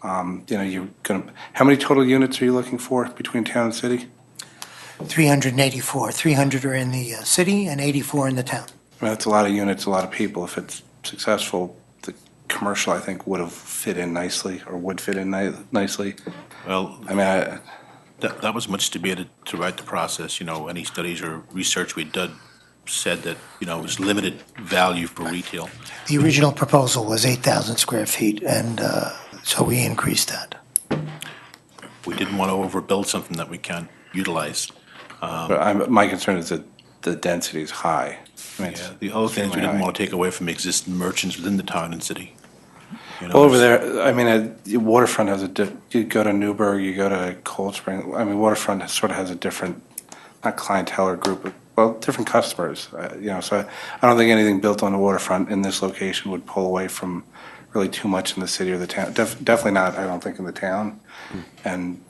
Speaker 6: How many total units are you looking for between town and city?
Speaker 4: 384. 300 are in the city and 84 in the town.
Speaker 6: That's a lot of units, a lot of people. If it's successful, the commercial, I think, would fit in nicely.
Speaker 7: Well,
Speaker 6: I
Speaker 7: that was much debated throughout the process. Any studies or research we did said that, it was limited value for retail.
Speaker 4: The original proposal was 8,000 square feet, and so we increased that.
Speaker 7: We didn't want to overbuild something that we can't utilize.
Speaker 6: But my concern is that the density is high.
Speaker 7: The other thing is we didn't want to take away from existing merchants within the town and city.
Speaker 6: Over there, Waterfront has you go to Newburgh, you go to Cold Spring, Waterfront sort of has a different, not clientele or group, but, different customers, so I don't think anything built on the waterfront in this location would pull away from really too much in the city or the town. Definitely not, I don't think, in the town, and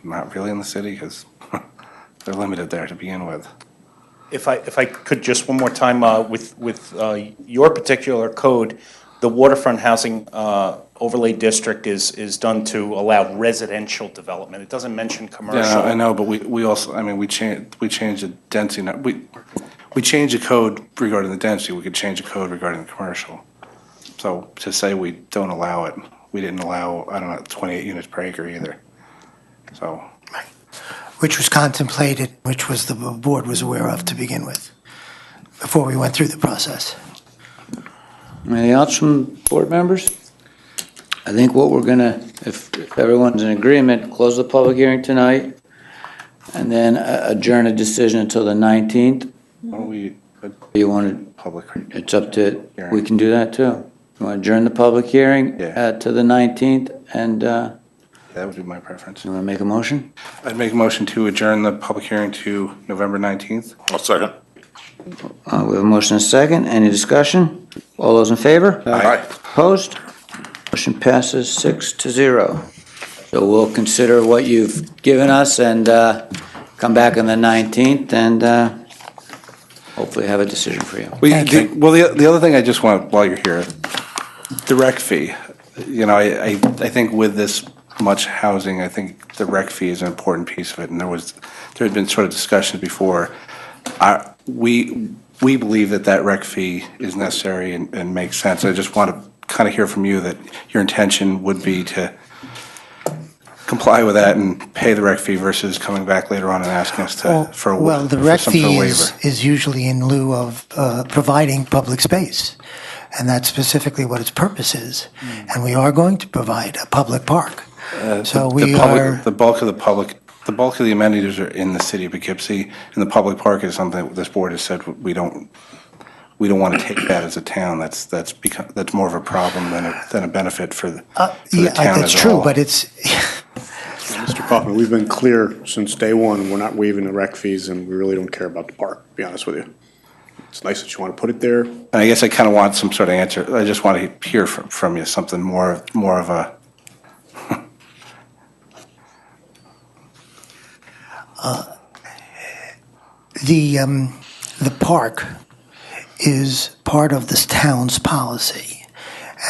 Speaker 6: not really in the city, because they're limited there to begin with.
Speaker 8: If I could just one more time, with your particular code, the waterfront housing overlay district is done to allow residential development. It doesn't mention commercial.
Speaker 6: Yeah, I know, but we also, we changed the density. We changed the code regarding the density. We could change the code regarding the commercial. So to say we don't allow it, we didn't allow, 28 units per acre either. So.
Speaker 4: Which was contemplated, which was the board was aware of to begin with, before we went through the process.
Speaker 10: Anything else from board members? I think what we're gonna, if everyone's in agreement, close the public hearing tonight, and then adjourn a decision until the 19th.
Speaker 6: Why don't we?
Speaker 10: You want
Speaker 6: Public.
Speaker 10: It's up to, we can do that too. You want to adjourn the public hearing to the 19th, and
Speaker 6: That would be my preference.
Speaker 10: you want to make a motion?
Speaker 6: I'd make a motion to adjourn the public hearing to November 19th.
Speaker 5: I'll second.
Speaker 10: We have a motion and a second. Any discussion? All those in favor?
Speaker 5: Aye.
Speaker 10: Opposed? Motion passes 6-0. So we'll consider what you've given us and come back on the 19th and hopefully have a decision for you.
Speaker 6: The other thing I just want, while you're here, direct fee. I think with this much housing, I think the rec fee is an important piece of it, and there had been sort of discussions before. We believe that rec fee is necessary and makes sense. I just want to kind of hear from you that your intention would be to comply with that and pay the rec fee versus coming back later on and asking us for
Speaker 4: the rec
Speaker 6: some sort of
Speaker 4: fee
Speaker 6: waiver.
Speaker 4: is usually in lieu of providing public space, and that's specifically what its purpose is. And we are going to provide a public park.
Speaker 6: The bulk of the amenities are in the city of Poughkeepsie, and the public park is something that this board has said we don't want to take that as a town. That's more of a problem than a benefit for the town as a whole.
Speaker 4: That's true, but it's.
Speaker 12: Mr. Kaufman, we've been clear since day one, we're not waiving the rec fees, and we really don't care about the park, to be honest with you. It's nice that you want to put it there.
Speaker 6: And I guess I kind of want some sort of answer. I just want to hear from you something more of a.
Speaker 4: The park is part of this town's policy,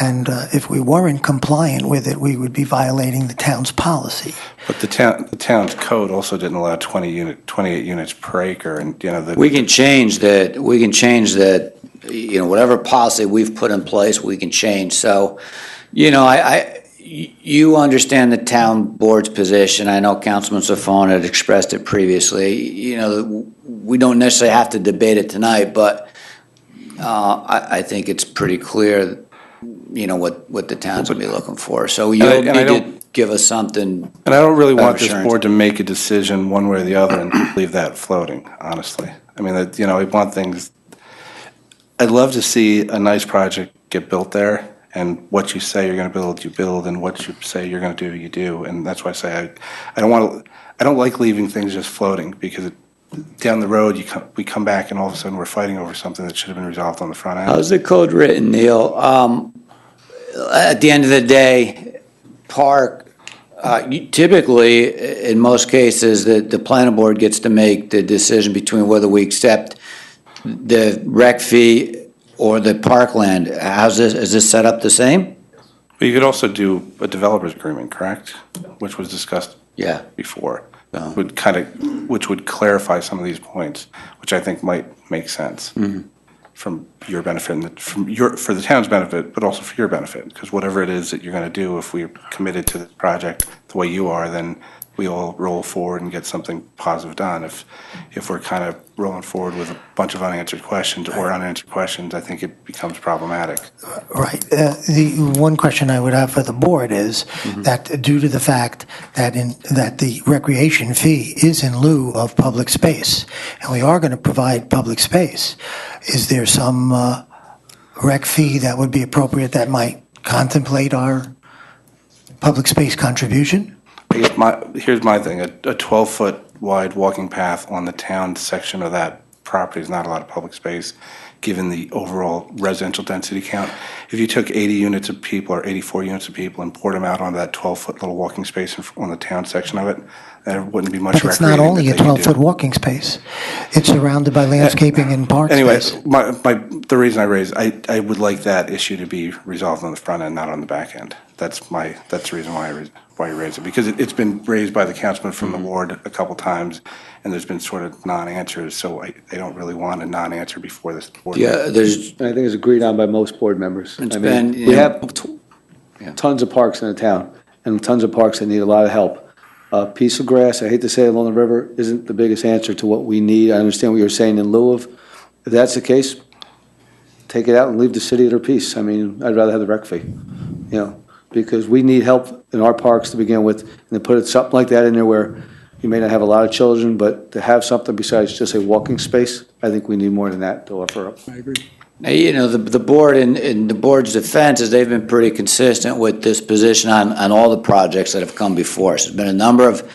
Speaker 4: and if we weren't compliant with it, we would be violating the town's policy.
Speaker 6: But the town's code also didn't allow 28 units per acre, and
Speaker 10: We can change that, whatever policy we've put in place, we can change. So, you understand the town board's position. I know Councilman Safon had expressed it previously. We don't necessarily have to debate it tonight, but I think it's pretty clear, what the town's going to be looking for. So you'll need to give us something.
Speaker 6: And I don't really want this
Speaker 10: assurance.
Speaker 6: board to make a decision one way or the other and leave that floating, honestly. I mean, I want things, I'd love to see a nice project get built there, and what you say you're going to build, you build, and what you say you're going to do, you do. And that's why I say I don't like leaving things just floating, because down the road, we come back and all of a sudden we're fighting over something that should have been resolved on the front end.
Speaker 10: How's the code written, Neil? At the end of the day, park, typically, in most cases, the planning board gets to make the decision between whether we accept the rec fee or the parkland. Is this set up the same?
Speaker 6: But you could also do a developer's agreement, correct? Which was discussed before. Which would clarify some of these points, which I think might make sense from your benefit, and for the town's benefit, but also for your benefit. Because whatever it is that you're going to do, if we're committed to the project the way you are, then we all roll forward and get something positive done. If we're kind of rolling forward with a bunch of unanswered questions, I think it becomes problematic.
Speaker 4: Right. The one question I would have for the board is that due to the fact that the recreation fee is in lieu of public space, and we are going to provide public space, is there some rec fee that would be appropriate that might contemplate our public space contribution?
Speaker 6: Here's my thing. A 12-foot wide walking path on the town section of that property is not a lot of public space, given the overall residential density count. If you took 80 units of people or 84 units of people and poured them out onto that 12-foot little walking space on the town section of it, there wouldn't be much
Speaker 4: But it's not only a 12-foot walking space. It's surrounded by landscaping and park space.
Speaker 6: Anyway, the reason I raised, I would like that issue to be resolved on the front end, not on the back end. That's the reason why you raised it, because it's been raised by the councilman from the ward a couple times, and there's been sort of non-answers, so I don't really want a non-answer before this board.
Speaker 10: Yeah,
Speaker 12: I think it's agreed on by most board members.
Speaker 10: We
Speaker 12: have tons of parks in the town, and tons of parks that need a lot of help. Piece of grass, I hate to say it, along the river isn't the biggest answer to what we need. I understand what you're saying in lieu of. If that's the case, take it out and leave the city at their peace. I mean, I'd rather have the rec fee, because we need help in our parks to begin with, and to put something like that in there where you may not have a lot of children, but to have something besides just a walking space, I think we need more than that to offer up. I agree.
Speaker 10: Now, the board, in the board's defense, is they've been pretty consistent with this position on all the projects that have come before us. There's been a number of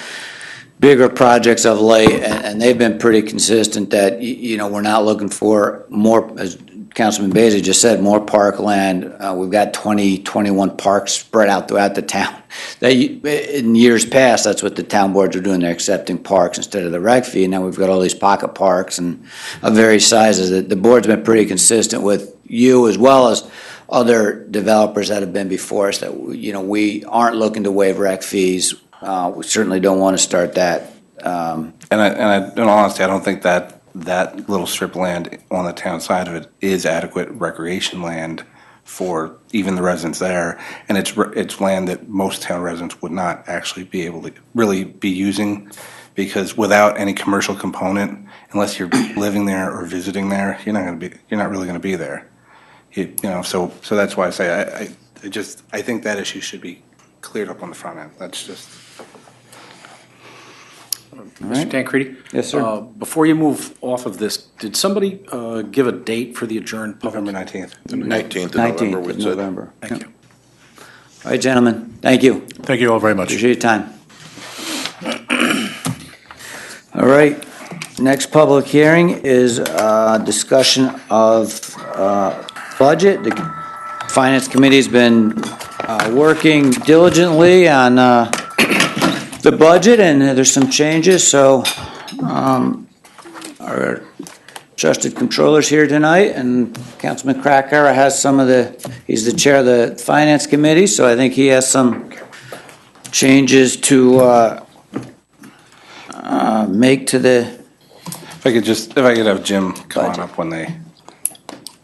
Speaker 10: bigger projects of late, and they've been pretty consistent that, we're not looking for more, as Councilman Bailey just said, more parkland. We've got 21 parks spread out throughout the town. In years past, that's what the town boards are doing. They're accepting parks instead of the rec fee. Now we've got all these pocket parks and of various sizes. The board's been pretty consistent with you, as well as other developers that have been before us that, we aren't looking to waive rec fees. We certainly don't want to start that.
Speaker 6: In all honesty, I don't think that little strip of land on the town side of it is adequate recreation land for even the residents there. And it's land that most town residents would not actually be able to really be using, because without any commercial component, unless you're living there or visiting there, you're not really going to be there. So that's why I say I think that issue should be cleared up on the front end. That's just.
Speaker 13: Mr. Tancredi?
Speaker 10: Yes, sir.
Speaker 13: Before you move off of this, did somebody give a date for the adjourned public?
Speaker 6: November 19th.
Speaker 5: 19th of November,
Speaker 10: 19th
Speaker 5: we
Speaker 10: of
Speaker 5: said.
Speaker 10: November.
Speaker 13: Thank you.
Speaker 10: All right, gentlemen, thank you.
Speaker 7: Thank you all very much.
Speaker 10: Appreciate your time. All right, next public hearing is discussion of budget. The Finance Committee's been working diligently on the budget, and there's some changes, so our trusted controller's here tonight, and Councilman Krakauer has he's the chair of the Finance Committee, so I think he has some changes to make to the.
Speaker 6: If I could have Jim come on up when they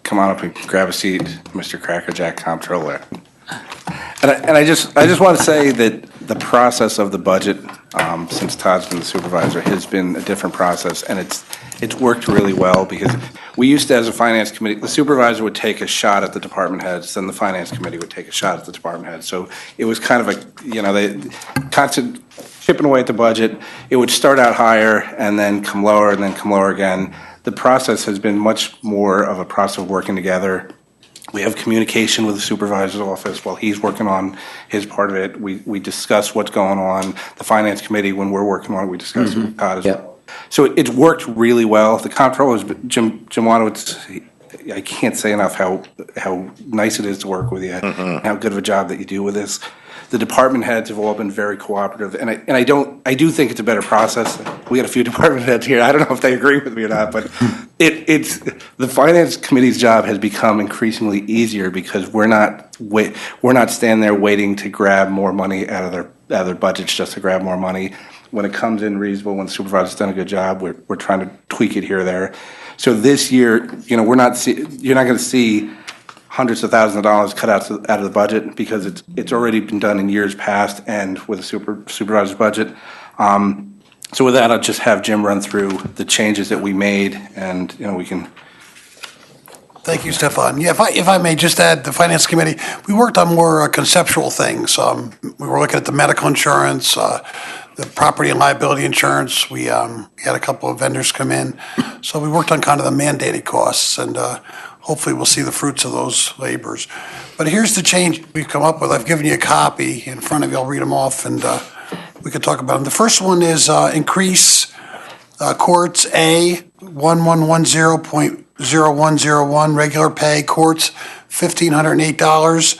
Speaker 6: come on up and grab a seat, Mr. Crackerjack Comptroller. And I just want to say that the process of the budget, since Todd's been the supervisor, has been a different process, and it's worked really well, because we used to, as a finance committee, the supervisor would take a shot at the department heads, then the finance committee would take a shot at the department heads. So it was kind of they constant chipping away at the budget. It would start out higher and then come lower and then come lower again. The process has been much more of a process of working together. We have communication with the supervisor's office while he's working on his part of it. We discuss what's going on. The finance committee, when we're working on it, we discuss it with Todd as well. So it's worked really well. The comptroller, Jim Wanowitz, I can't say enough how nice it is to work with you, how good of a job that you do with this. The department heads have all been very cooperative, and I do think it's a better process. We got a few department heads here. I don't know if they agree with me or not, but it's the finance committee's job has become increasingly easier, because we're not standing there waiting to grab more money out of their budgets just to grab more money. When it comes in reasonable, when the supervisor's done a good job, we're trying to tweak it here or there. So this year, you're not going to see hundreds of thousands of dollars cut out of the budget, because it's already been done in years past and with a supervisor's budget. So with that, I'll just have Jim run through the changes that we made, and we can.
Speaker 14: Thank you, Stefan. Yeah, if I may just add, the Finance Committee, we worked on more conceptual things. We were looking at the medical insurance, the property and liability insurance. We had a couple of vendors come in. So we worked on kind of the mandated costs, and hopefully we'll see the fruits of those labors. But here's the change we've come up with. I've given you a copy in front of you. I'll read them off, and we can talk about them. The first one is increase courts A 1110.0101, regular pay courts $1,508.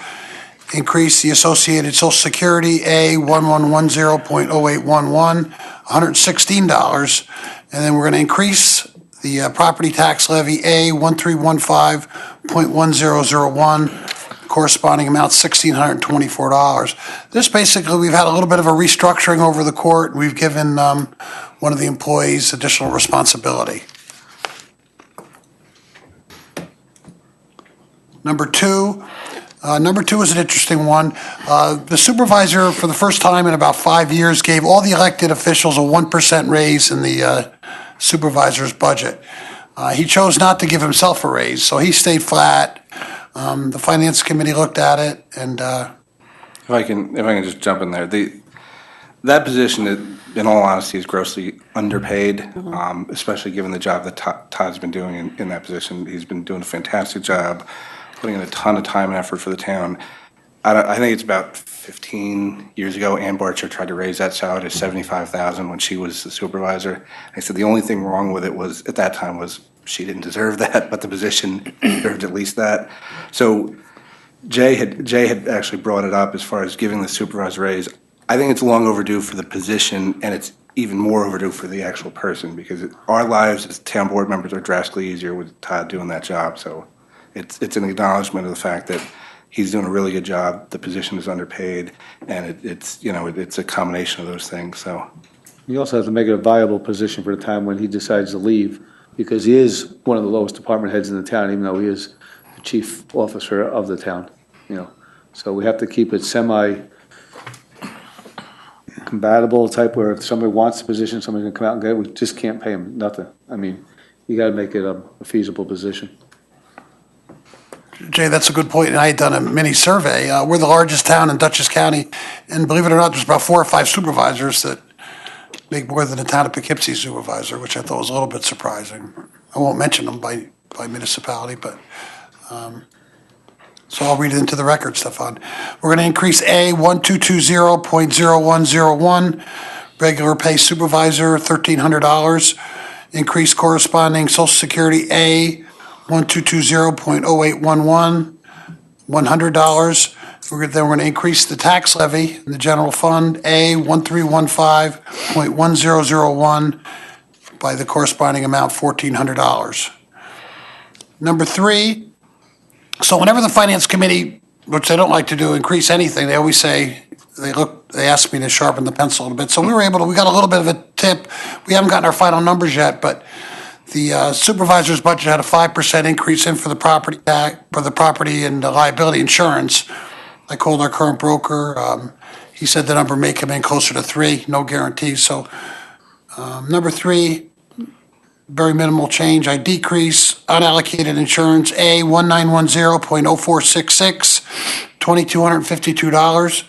Speaker 14: Increase the associated Social Security A 1110.0811, $116. And then we're going to increase the property tax levy A 1315.1001, corresponding amount $1,624. This basically, we've had a little bit of a restructuring over the court. We've given one of the employees additional responsibility. Number two is an interesting one. The supervisor, for the first time in about 5 years, gave all the elected officials a 1% raise in the supervisor's budget. He chose not to give himself a raise, so he stayed flat. The Finance Committee looked at it, and
Speaker 6: If I can just jump in there, that position, in all honesty, is grossly underpaid, especially given the job that Todd's been doing in that position. He's been doing a fantastic job, putting in a ton of time and effort for the town. I think it's about 15 years ago, Ann Barcher tried to raise that salary to $75,000 when she was the supervisor. I said the only thing wrong with it was, at that time, was she didn't deserve that, but the position deserved at least that. So Jay had actually brought it up as far as giving the supervisor raise. I think it's long overdue for the position, and it's even more overdue for the actual person, because our lives as town board members are drastically easier with Todd doing that job. So it's an acknowledgement of the fact that he's doing a really good job, the position is underpaid, and it's a combination of those things, so.
Speaker 12: You also have to make it a viable position for the time when he decides to leave, because he is one of the lowest department heads in the town, even though he is the chief officer of the town, So we have to keep it semi-compatible type where if somebody wants the position, somebody's gonna come out and get it, we just can't pay him nothing. I mean, you gotta make it a feasible position.
Speaker 14: Jay, that's a good point, and I had done a mini survey. We're the largest town in Dutchess County, and believe it or not, there's about 4 or 5 supervisors that make more than the town of Poughkeepsie supervisor, which I thought was a little bit surprising. I won't mention them by municipality, but, so I'll read it into the record, Stefan. We're going to increase A 1220.0101, regular pay supervisor, $1,300. Increase corresponding Social Security A 1220.0811, $100. Then we're going to increase the tax levy in the general fund, A 1315.1001, by the corresponding amount, $1,400. Number 3, so whenever the Finance Committee, which they don't like to do, increase anything, they always say, they ask me to sharpen the pencil a little bit. So we got a little bit of a tip. We haven't gotten our final numbers yet, but the supervisor's budget had a 5% increase in for the property and the liability insurance. I called our current broker. He said the number may come in closer to 3, no guarantees. So number 3, very minimal change. I decrease unallocated insurance A 1910.0466, $2,252.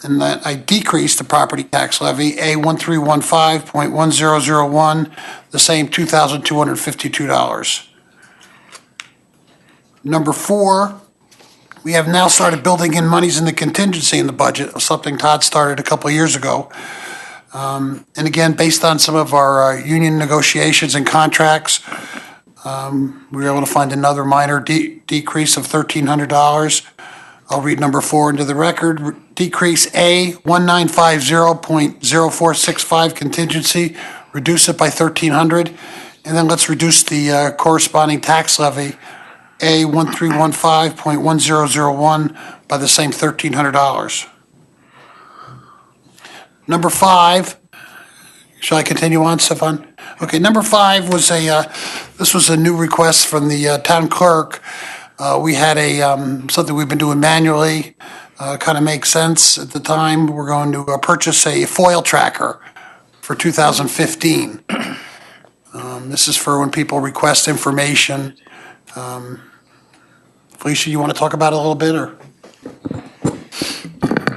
Speaker 14: And that I decreased the property tax levy A 1315.1001, the same $2,252. Number 4, we have now started building in monies in the contingency in the budget, something Todd started a couple of years ago. And again, based on some of our union negotiations and contracts, we were able to find another minor decrease of $1,300. I'll read number 4 into the record. Decrease A 1950.0465 contingency, reduce it by $1,300. And then let's reduce the corresponding tax levy, A 1315.1001, by the same $1,300. Number 5, shall I continue on, Stefan? Okay, number 5 was this was a new request from the town clerk. We had something we've been doing manually, kind of makes sense at the time. We're going to purchase a foil tracker for 2015. This is for when people request information. Felicia, you want to talk about it a little bit, or?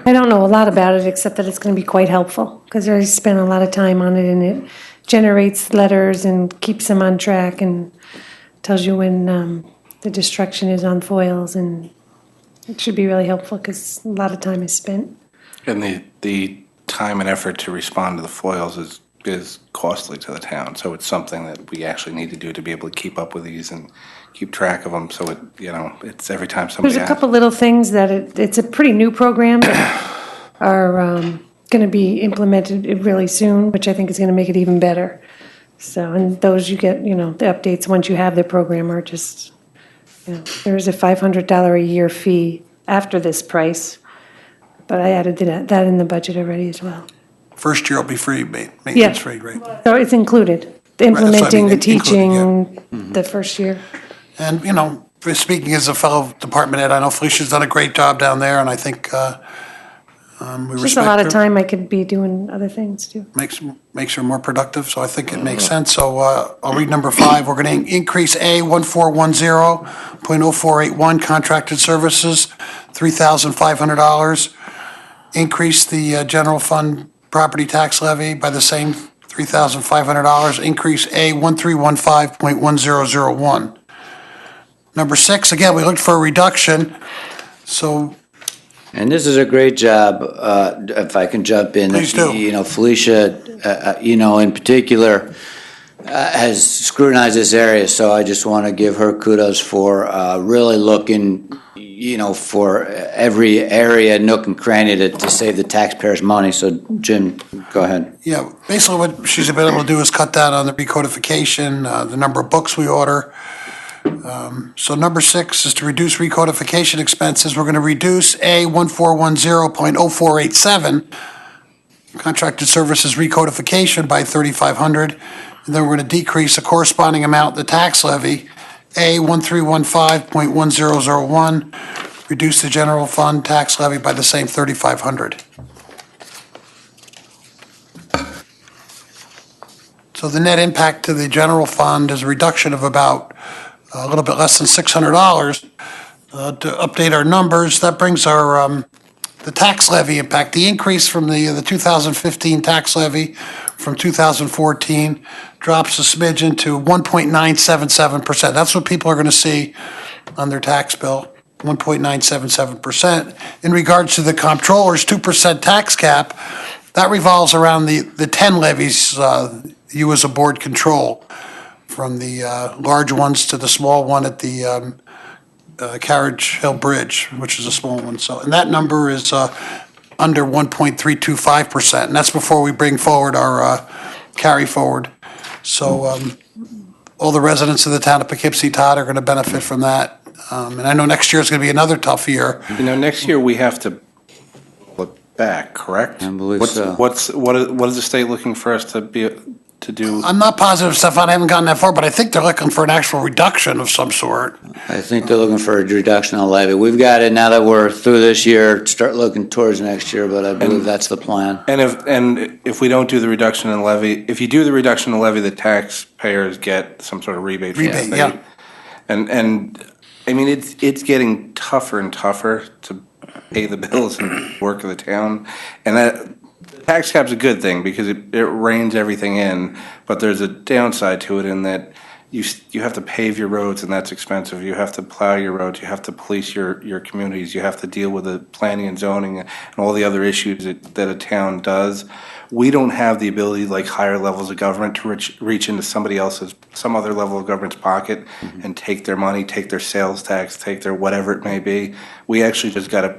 Speaker 15: I don't know a lot about it, except that it's going to be quite helpful, because I spent a lot of time on it, and it generates letters and keeps them on track and tells you when the destruction is on foils, and it should be really helpful because a lot of time is spent.
Speaker 6: And the time and effort to respond to the foils is costly to the town, so it's something that we actually need to do to be able to keep up with these and keep track of them, so it's every time somebody
Speaker 15: There's a
Speaker 6: asks.
Speaker 15: couple little things that it's a pretty new program that are going to be implemented really soon, which I think is going to make it even better. So, and those you get, the updates once you have the program are just, there is a $500 a year fee after this price, but I added that in the budget already as well.
Speaker 14: First year will be free, maintenance free, right?
Speaker 15: So it's included,
Speaker 14: Right, that's what I
Speaker 15: implementing
Speaker 14: mean,
Speaker 15: the teaching
Speaker 14: included,
Speaker 15: the first year.
Speaker 14: And, speaking as a fellow department head, I know Felicia's done a great job down there, and I think we respect
Speaker 15: Just a lot of
Speaker 14: her.
Speaker 15: time I could be doing other things too.
Speaker 14: Makes her more productive, so I think it makes sense. So I'll read number 5. We're going to increase A 1410.0481, contracted services, $3,500. Increase the general fund property tax levy by the same $3,500. Increase A 1315.1001. Number 6, again, we looked for a reduction, so.
Speaker 10: And this is a great job, if I can jump in.
Speaker 14: Please do.
Speaker 10: Felicia, in particular, has scrutinized this area, so I just want to give her kudos for really looking, for every area, nook and cranny to save the taxpayers' money. So, Jim, go ahead.
Speaker 14: Yeah, basically what she's been able to do is cut down on the recodification, the number of books we order. So number 6 is to reduce recodification expenses. We're going to reduce A 1410.0487, contracted services recodification by $3,500. And then we're going to decrease a corresponding amount in the tax levy, A 1315.1001, reduce the general fund tax levy by the same $3,500. So the net impact to the general fund is a reduction of about a little bit less than $600. To update our numbers, that brings our the tax levy impact, the increase from the 2015 tax levy from 2014 drops a smidgen to 1.977%. That's what people are going to see on their tax bill, 1.977%. In regards to the comptroller's 2% tax cap, that revolves around the 10 levies you as a board control, from the large ones to the small one at the Carriage Hill Bridge, which is a small one. So, and that number is under 1.325%, and that's before we bring forward our carry forward. So all the residents of the town of Poughkeepsie, Todd, are going to benefit from that. And I know next year is going to be another tough year.
Speaker 6: You know, next year we have to look back, correct?
Speaker 10: I believe so.
Speaker 6: What is the state looking for us to do?
Speaker 14: I'm not positive, Stefan, I haven't gotten that far, but I think they're looking for an actual reduction of some sort.
Speaker 10: I think they're looking for a reduction on levy. We've got it now that we're through this year, start looking towards next year, but I believe that's the plan.
Speaker 6: And if we don't do the reduction in levy, if you do the reduction in levy, the taxpayers get some sort of rebate. from the
Speaker 14: Rebate,
Speaker 6: state.
Speaker 14: yeah.
Speaker 6: And I mean, it's getting tougher and tougher to pay the bills and work of the town. And that, the tax cap's a good thing because it reins everything in, but there's a downside to it in that you have to pave your roads, and that's expensive. You have to plow your roads, you have to police your communities, you have to deal with the planning and zoning and all the other issues that a town does. We don't have the ability, like higher levels of government, to reach into some other level of government's pocket and take their money, take their sales tax, take their whatever it may be. We actually just got to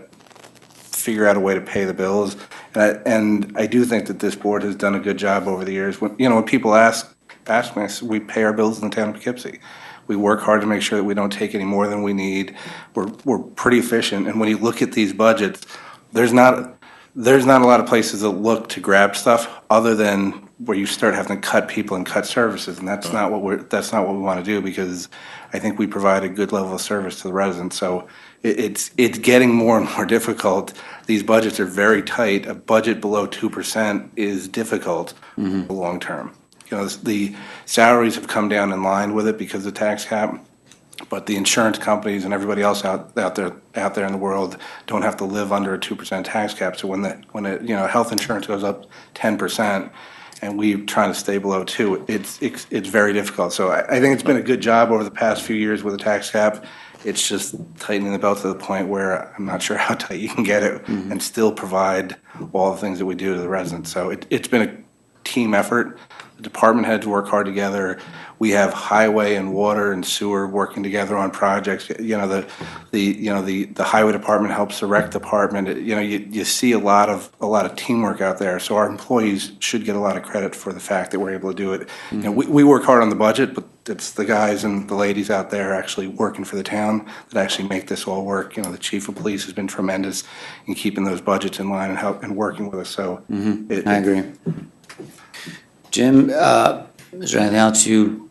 Speaker 6: figure out a way to pay the bills. And I do think that this board has done a good job over the years. When people ask me, I say, we pay our bills in the town of Poughkeepsie. We work hard to make sure that we don't take any more than we need. We're pretty efficient. And when you look at these budgets, there's not a lot of places that look to grab stuff other than where you start having to cut people and cut services, and that's not what we want to do, because I think we provide a good level of service to the residents. So it's getting more and more difficult. These budgets are very tight. A budget below 2% is difficult long term. The salaries have come down in line with it because of the tax cap. But the insurance companies and everybody else out there in the world don't have to live under a 2% tax cap. So when health insurance goes up 10% and we're trying to stay below 2%, it's very difficult. So I think it's been a good job over the past few years with the tax cap. It's just tightening the belt to the point where I'm not sure how tight you can get it and still provide all the things that we do to the residents. So it's been a team effort. The department heads work hard together. We have highway and water and sewer working together on projects. The highway department helps the rec department. You see a lot of teamwork out there. So our employees should get a lot of credit for the fact that we're able to do it. We work hard on the budget, but it's the guys and the ladies out there actually working for the town that actually make this all work. The chief of police has been tremendous in keeping those budgets in line and working with us. So
Speaker 10: I agree. Jim, is there anything else you'd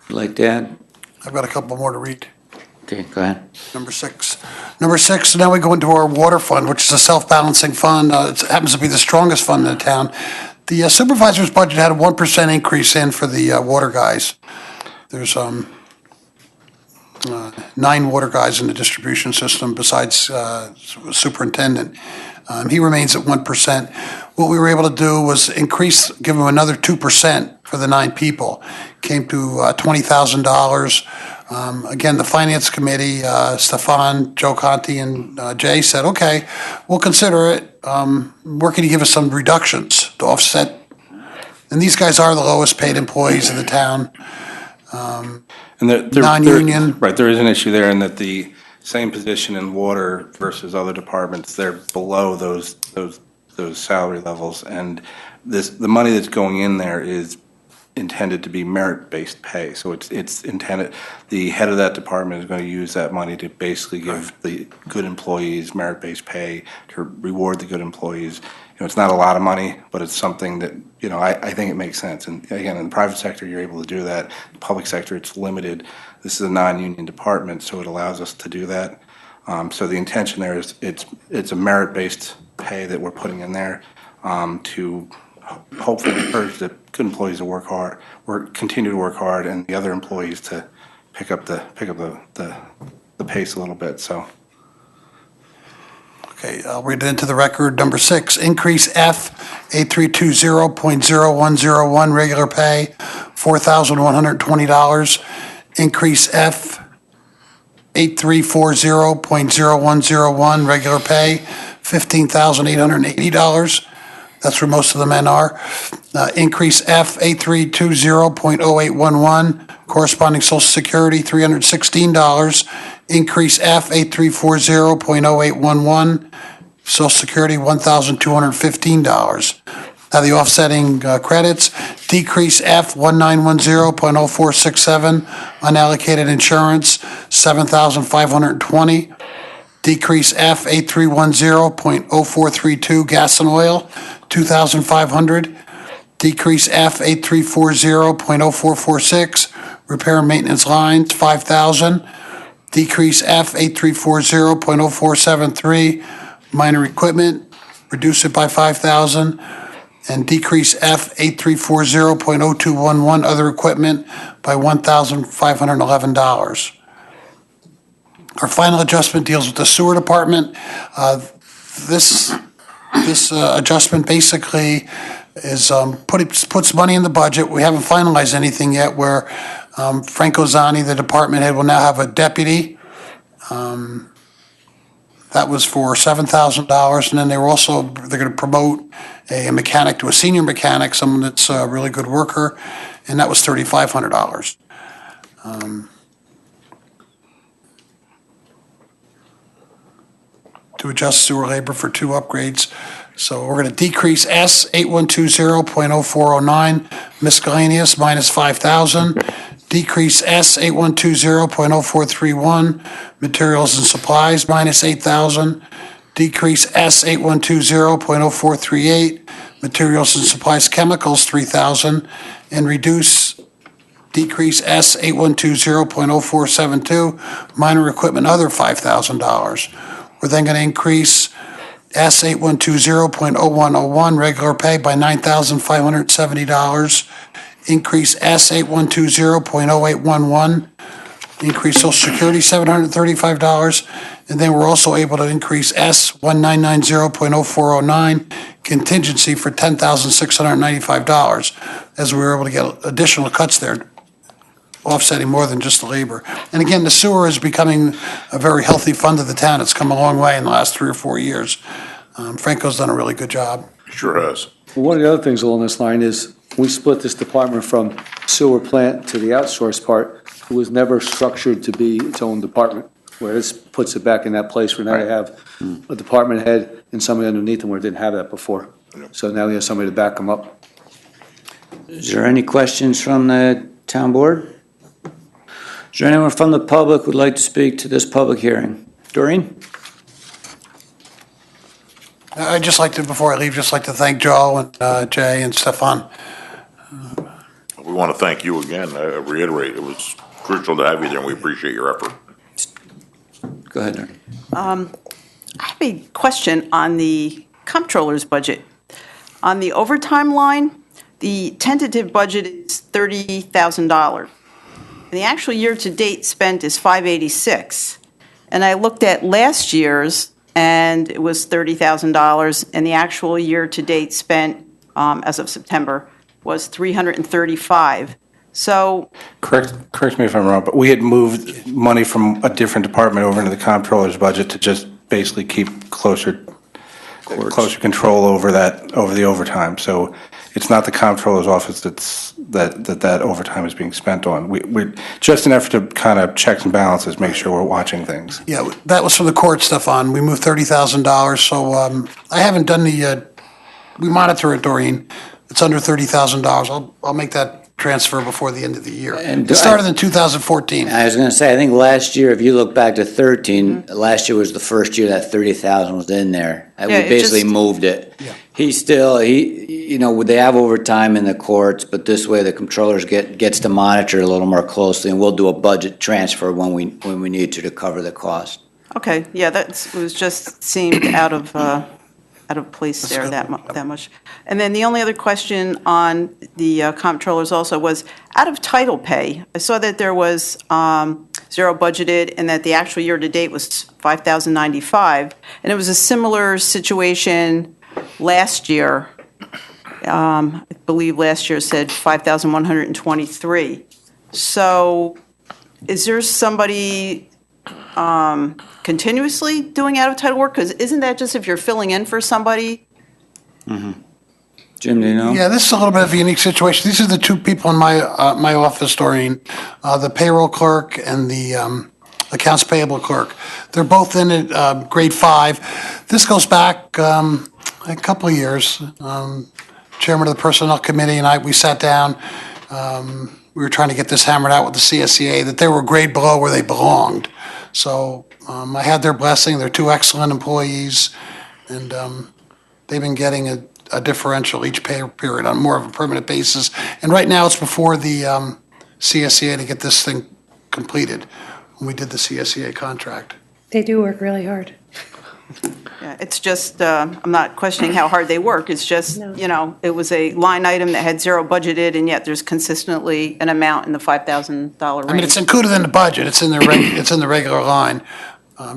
Speaker 10: like to add?
Speaker 14: I've got a couple more to read.
Speaker 10: Okay, go ahead.
Speaker 14: Number six, now we go into our water fund, which is a self-balancing fund. It happens to be the strongest fund in the town. The supervisor's budget had a 1% increase in for the water guys. There's 9 water guys in the distribution system besides superintendent. He remains at 1%. What we were able to do was give him another 2% for the 9 people. Came to $20,000. Again, the finance committee, Stefan, Joe Conti, and Jay said, okay, we'll consider it. Where can you give us some reductions to offset? And these guys are the lowest paid employees in the town.
Speaker 6: And non-union. Right, there is an issue there in that the same position in water versus other departments, they're below those salary levels, and the money that's going in there is intended to be merit-based pay. So it's intended, the head of that department is going to use that money to basically give the good employees merit-based pay, to reward the good employees. It's not a lot of money, but it's something that, I think it makes sense. And again, in the private sector, you're able to do that. The public sector, it's limited. This is a non-union department, so it allows us to do that. So the intention there is it's a merit-based pay that we're putting in there to hopefully encourage the good employees to work hard, or continue to work hard, and the other employees to pick up the pace a little bit. So.
Speaker 14: Okay, I'll read it into the record. Number 6, increase F 8320.0101, regular pay, $4,120. Increase F 8340.0101, regular pay, $15,880. That's where most of the men are. Increase F 8320.0811, corresponding Social Security, $316. Increase F 8340.0811, Social Security, $1,215. Now the offsetting credits, decrease F 1910.0467, unallocated insurance, $7,520. Decrease F 8310.0432, gas and oil, $2,500. Decrease F 8340.0446, repair and maintenance lines, $5,000. Decrease F 8340.0473, minor equipment, reduce it by $5,000. And decrease F 8340.0211, other equipment, by $1,511. Our final adjustment deals with the sewer department. This adjustment basically is puts money in the budget. We haven't finalized anything yet, where Frank Ozani, the department head, will now have a deputy. That was for $7,000, and then they're going to promote a mechanic to a senior mechanic, someone that's a really good worker, and that was $3,500. To adjust sewer labor for 2 upgrades. So we're going to decrease S 8120.0409, miscellaneous, minus $5,000. Decrease S 8120.0431, materials and supplies, minus $8,000. Decrease S 8120.0438, materials and supplies, chemicals, $3,000. And decrease S 8120.0472, minor equipment, other $5,000. We're then going to increase S 8120.0101, regular pay, by $9,570. Increase S 8120.0811, increase Social Security, $735. And then we're also able to increase S 1990.0409, contingency, for $10,695, as we were able to get additional cuts there, offsetting more than just the labor. And again, the sewer is becoming a very healthy fund of the town. It's come a long way in the last 3 or 4 years. Franco's done a really good job.
Speaker 5: Sure has.
Speaker 12: Well, one of the other things along this line is we split this department from sewer plant to the outsourced part. It was never structured to be its own department, where this puts it back in that place where now you have a department head and somebody underneath them where it didn't have that before. So now we have somebody to back them up.
Speaker 10: Is there any questions from the town board? Is there anyone from the public who would like to speak to this public hearing? Doreen?
Speaker 14: I'd just like to, before I leave, thank Joe and Jay and Stefan.
Speaker 5: We want to thank you again. I reiterate, it was crucial to have you there, and we appreciate your effort.
Speaker 10: Go ahead, Doreen.
Speaker 2: I have a question on the comptroller's budget. On the overtime line, the tentative budget is $30,000. The actual year-to-date spent is $586. And I looked at last year's, and it was $30,000, and the actual year-to-date spent, as of September, was $335. So,
Speaker 6: Correct me if I'm wrong, but we had moved money from a different department over into the comptroller's budget to just basically keep closer control over the overtime. So it's not the comptroller's office that overtime is being spent on. We're just an effort to kind of checks and balances, make sure we're watching things.
Speaker 14: Yeah, that was from the court, Stefan. We moved $30,000, so I haven't done we monitor it, Doreen. It's under $30,000. I'll make that transfer before the end of the year.
Speaker 1: And
Speaker 14: It started in 2014.
Speaker 1: I was going to say, I think last year, if you look back to 13, last year was the first year that 30,000 was in there. We
Speaker 2: Yeah, it
Speaker 1: basically
Speaker 2: just-
Speaker 1: moved it.
Speaker 14: Yeah.
Speaker 1: They have overtime in the courts, but this way the controllers gets to monitor it a little more closely, and we'll do a budget transfer when we need to cover the cost.
Speaker 2: Okay, yeah, it was just seemed out of place there that much. And then the only other question on the comptrollers also was, out of title pay, I saw that there was zero budgeted and that the actual year-to-date was $5,095, and it was a similar situation last year. I believe last year said $5,123. So is there somebody continuously doing out-of-title work? Because isn't that just if you're filling in for somebody?
Speaker 1: Jim, do you know?
Speaker 14: Yeah, this is a little bit of a unique situation. These are the two people in my office, Doreen, the payroll clerk and the accounts payable clerk. They're both in at grade 5. This goes back a couple of years. Chairman of the Personnel Committee and we sat down. We were trying to get this hammered out with the CSEA, that they were a grade below where they belonged. So I had their blessing. They're two excellent employees, and they've been getting a differential each pay period on more of a permanent basis. And right now, it's before the CSEA to get this thing completed, when we did the CSEA contract.
Speaker 15: They do work really hard.
Speaker 2: Yeah, it's just, I'm not questioning how hard they work. It's just,
Speaker 15: No.
Speaker 2: it was a line item that had zero budgeted, and yet there's consistently an amount in the $5,000 range.
Speaker 14: I mean, it's included in the budget. It's in the regular line.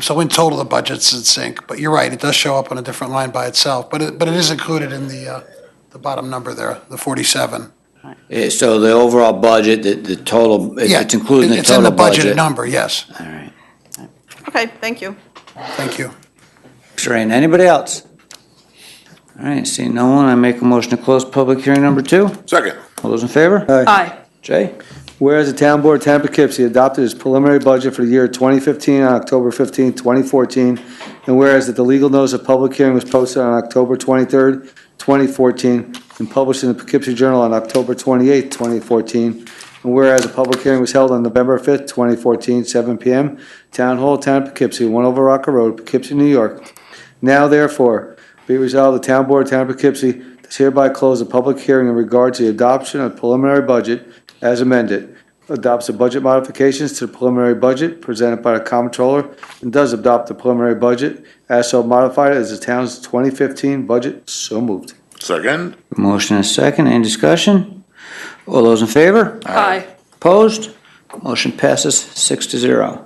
Speaker 14: So in total, the budget's in sync. But you're right, it does show up on a different line by itself. But it is included in the bottom number there, the 47.
Speaker 1: So the overall budget, the total,
Speaker 14: Yeah,
Speaker 1: it's included in the
Speaker 14: It's in
Speaker 1: total
Speaker 14: the
Speaker 1: budget?
Speaker 14: budgeted number, yes.
Speaker 1: All right.
Speaker 2: Okay, thank you.
Speaker 14: Thank you.
Speaker 1: Shereen, anybody else? All right, seeing no one, I make a motion to close public hearing number 2.
Speaker 5: Second.
Speaker 1: All those in favor?
Speaker 2: Aye.
Speaker 1: Jay?
Speaker 12: Whereas the Town Board of Town of Poughkeepsie adopted its preliminary budget for the year 2015 on October 15, 2014, and whereas that the legal notice of public hearing was posted on October 23, 2014, and published in the Poughkeepsie Journal on October 28, 2014, and whereas a public hearing was held on November 5, 2014, 7 p.m., Town Hall, Town of Poughkeepsie, 1 Over Rocker Road, Poughkeepsie, New York. Now therefore, be resolved, the Town Board of Town of Poughkeepsie does hereby close the public hearing in regard to the adoption of preliminary budget as amended, adopts the budget modifications to the preliminary budget presented by the comptroller, and does adopt the preliminary budget as so modified as the town's 2015 budget. So moved.
Speaker 5: Second.
Speaker 1: Motion and a second, any discussion? All those in favor?
Speaker 2: Aye.
Speaker 1: Opposed? Motion passes 6-0.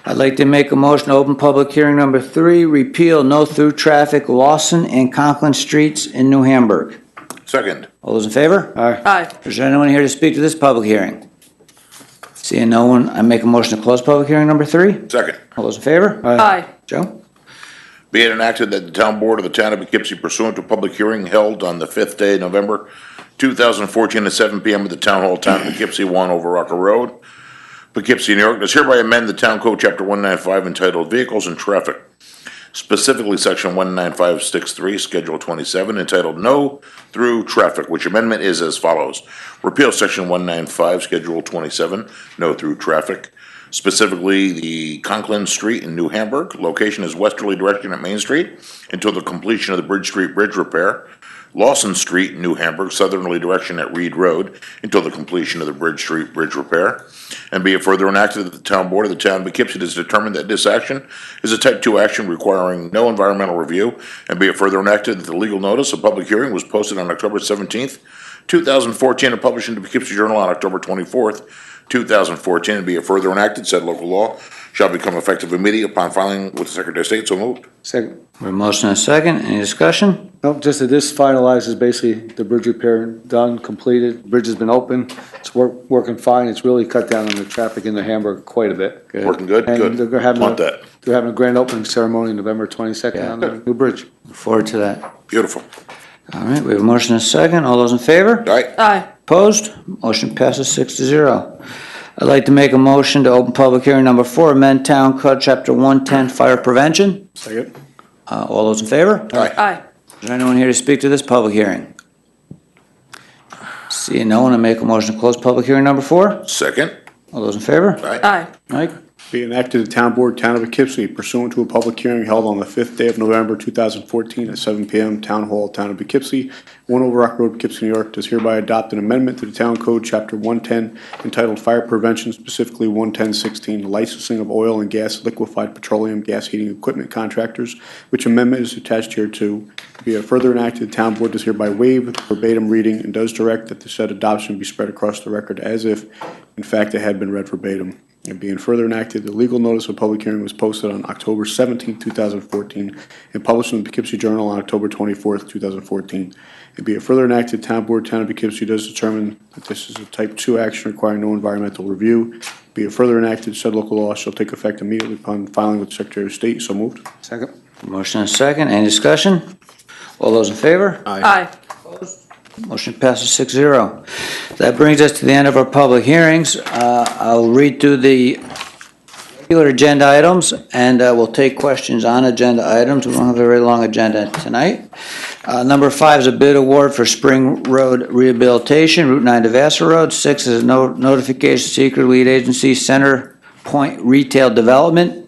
Speaker 1: I'd like to make a motion to open public hearing number 3, repeal no-through traffic Lawson and Conklin Streets in New Hamburg.
Speaker 5: Second.
Speaker 1: All those in favor?
Speaker 2: Aye.
Speaker 1: Is there anyone here to speak to this public hearing? Seeing no one, I make a motion to close public hearing number 3.
Speaker 5: Second.
Speaker 1: All those in favor?
Speaker 2: Aye.
Speaker 1: Joe?
Speaker 5: Be it enacted that the Town Board of the Town of Poughkeepsie pursuant to a public hearing held on the 5th day of November 2014 at 7 p.m. at the Town Hall, Town of Poughkeepsie, 1 Over Rocker Road, Poughkeepsie, New York, does hereby amend the Town Code Chapter 195 entitled Vehicles and Traffic, specifically Section 19563, Schedule 27, entitled No Through Traffic, which amendment is as follows. Repeal Section 195, Schedule 27, No Through Traffic, specifically the Conklin Street in New Hamburg. Location is westerly direction at Main Street until the completion of the Bridge Street Bridge repair. Lawson Street, New Hamburg, southerly direction at Reed Road until the completion of the Bridge Street Bridge repair. And be it further enacted that the Town Board of the Town of Poughkeepsie has determined that this action is a Type 2 action requiring no environmental review. And be it further enacted that the legal notice of public hearing was posted on October 17th, 2014, and published in the Poughkeepsie Journal on October 24th, 2014. And be it further enacted, said local law shall become effective immediately upon filing with the Secretary of State. So moved.
Speaker 12: Second.
Speaker 1: We have a motion and a second, any discussion?
Speaker 12: No, just that this finalizes basically the bridge repair done, completed. Bridge has been open. It's working fine. It's really cut down on the traffic into Hamburg quite a bit.
Speaker 5: Working good?
Speaker 12: And
Speaker 5: Good.
Speaker 12: they're having
Speaker 5: Want that.
Speaker 12: They're having a grand opening ceremony November 22nd on the new bridge.
Speaker 1: Look forward to that.
Speaker 5: Beautiful.
Speaker 1: All right, we have a motion and a second, all those in favor?
Speaker 5: All right.
Speaker 2: Aye.
Speaker 1: Opposed? Motion passes 6-0. I'd like to make a motion to open public hearing number 4, amend Town Code Chapter 110, Fire Prevention.
Speaker 12: Second.
Speaker 1: All those in favor?
Speaker 5: Aye.
Speaker 2: Aye.
Speaker 1: Is there anyone here to speak to this public hearing?
Speaker 10: Seeing no one, I make a motion to close public hearing number 4.
Speaker 5: Second.
Speaker 10: All those in favor?
Speaker 2: Aye.
Speaker 10: Mike?
Speaker 12: Be enacted the Town Board, Town of Poughkeepsie pursuant to a public hearing held on the 5th day of November 2014 at 7 p.m. Town Hall, Town of Poughkeepsie, 1 Over Rock Road, Poughkeepsie, New York, does hereby adopt an amendment to the Town Code, Chapter 110, entitled Fire Prevention, specifically 11016, Licensing of Oil and Gas Liquefied Petroleum Gas Heating Equipment Contractors, which amendment is attached here to be further enacted. The Town Board does hereby waive verbatim reading and does direct that the said adoption be spread across the record as if, in fact, it had been read verbatim. And being further enacted, the legal notice of public hearing was posted on October 17, 2014, and published in the Poughkeepsie Journal on October 24, 2014. And be it further enacted, Town Board, Town of Poughkeepsie does determine that this is a Type 2 action requiring no environmental review. Be it further enacted, said local law shall take effect immediately upon filing with the Secretary of State. So moved.
Speaker 10: Second. Motion and second. Any discussion? All those in favor?
Speaker 2: Aye.
Speaker 10: Motion passes 6-0. That brings us to the end of our public hearings. I'll read through the regular agenda items, and we'll take questions on agenda items. We don't have a very long agenda tonight. Number 5 is a bid award for Spring Road Rehabilitation, Route 9 to Vassar Road. 6 is a notification seeker lead agency, Center Point Retail Development.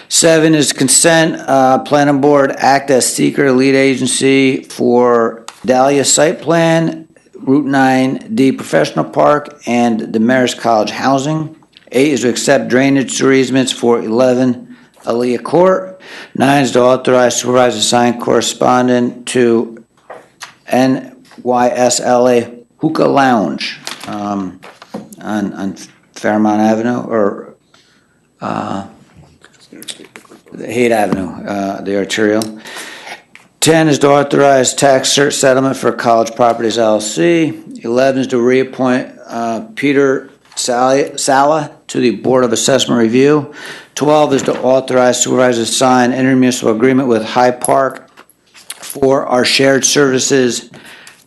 Speaker 10: 7 is consent, planning board act as seeker lead agency for Dahlia Site Plan, Route 9D Professional Park, and Damaris College Housing. 8 is to accept drainage sewer easements for 11 Aaliyah Court. 9 is to authorize supervisor to sign correspondent to NYSLA Hookah Lounge on Fairmount Avenue, or Haight Avenue, the arterial. 10 is to authorize tax cert settlement for College Properties LLC. 11 is to reappoint Peter Sala to the Board of Assessment Review. 12 is to authorize supervisor to sign intermunicipal agreement with High Park for our shared services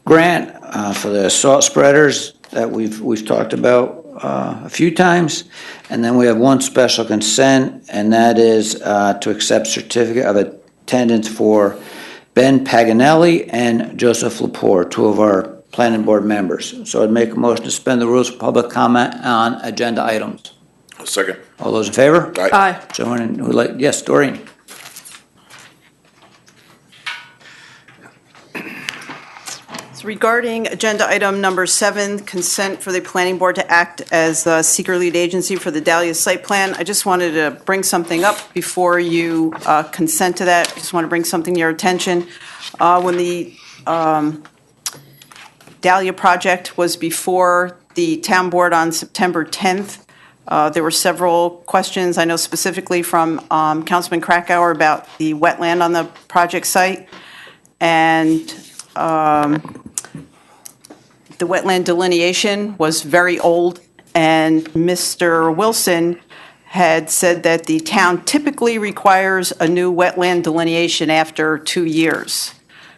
Speaker 10: grant for the salt spreaders that we've talked about a few times. And then we have one special consent, and that is to accept certificate of attendance for Ben Paganelli and Joseph Lepore, 2 of our planning board members. So I'd make a motion to suspend the rules for public comment on agenda items.
Speaker 5: Second.
Speaker 10: All those in favor?
Speaker 2: Aye.
Speaker 10: Someone who would like, yes, Doreen.
Speaker 2: So regarding agenda item number 7, consent for the planning board to act as the seeker lead agency for the Dahlia site plan, I just wanted to bring something up before you consent to that. I just want to bring something to your attention. When the Dahlia project was before the town board on September 10th, there were several questions, I know specifically from Councilman Krakauer about the wetland on the project site. And the wetland delineation was very old, and Mr. Wilson had said that the town typically requires a new wetland delineation after 2 years.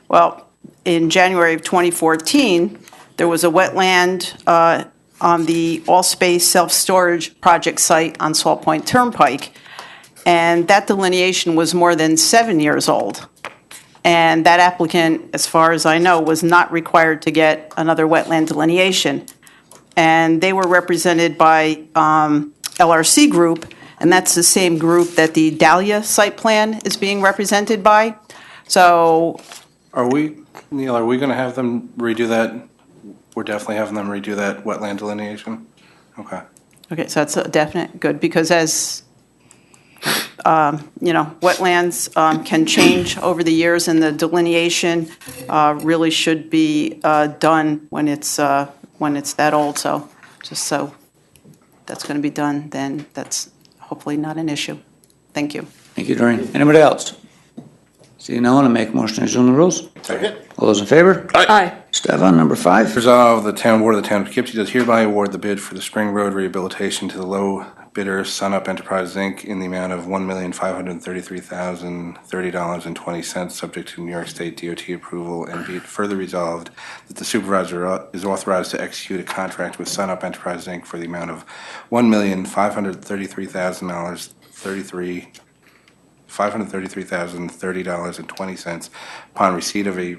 Speaker 2: Well, in January of 2014, there was a wetland on the all-space self-storage project site on Salt Point Turnpike, and that delineation was more than 7 years old. And that applicant, as far as I know, was not required to get another wetland delineation. And they were represented by LRC Group, and that's the same group that the Dahlia site plan is being represented by. So,
Speaker 6: Neil, are we going to have them redo that? We're definitely having them redo that wetland delineation? Okay.
Speaker 2: okay, so that's a definite good, because as wetlands can change over the years, and the delineation really should be done when it's that old. So just so that's going to be done, then that's hopefully not an issue. Thank you.
Speaker 10: Thank you, Doreen. Anybody else? Seeing no one, I make a motion to resume the rules.
Speaker 5: Second.
Speaker 10: All those in favor?
Speaker 2: Aye.
Speaker 10: Stefan, number 5.
Speaker 6: Resolved, the town board of the town of Poughkeepsie does hereby award the bid for the Spring Road rehabilitation to the low bidder, SunUp Enterprises, Inc., in the amount of $1,533,030.20, subject to New York State DOT approval, and be it further resolved that the supervisor is authorized to execute a contract with SunUp Enterprises, Inc. for the amount of $1,533,033 $533,030.20 upon receipt of the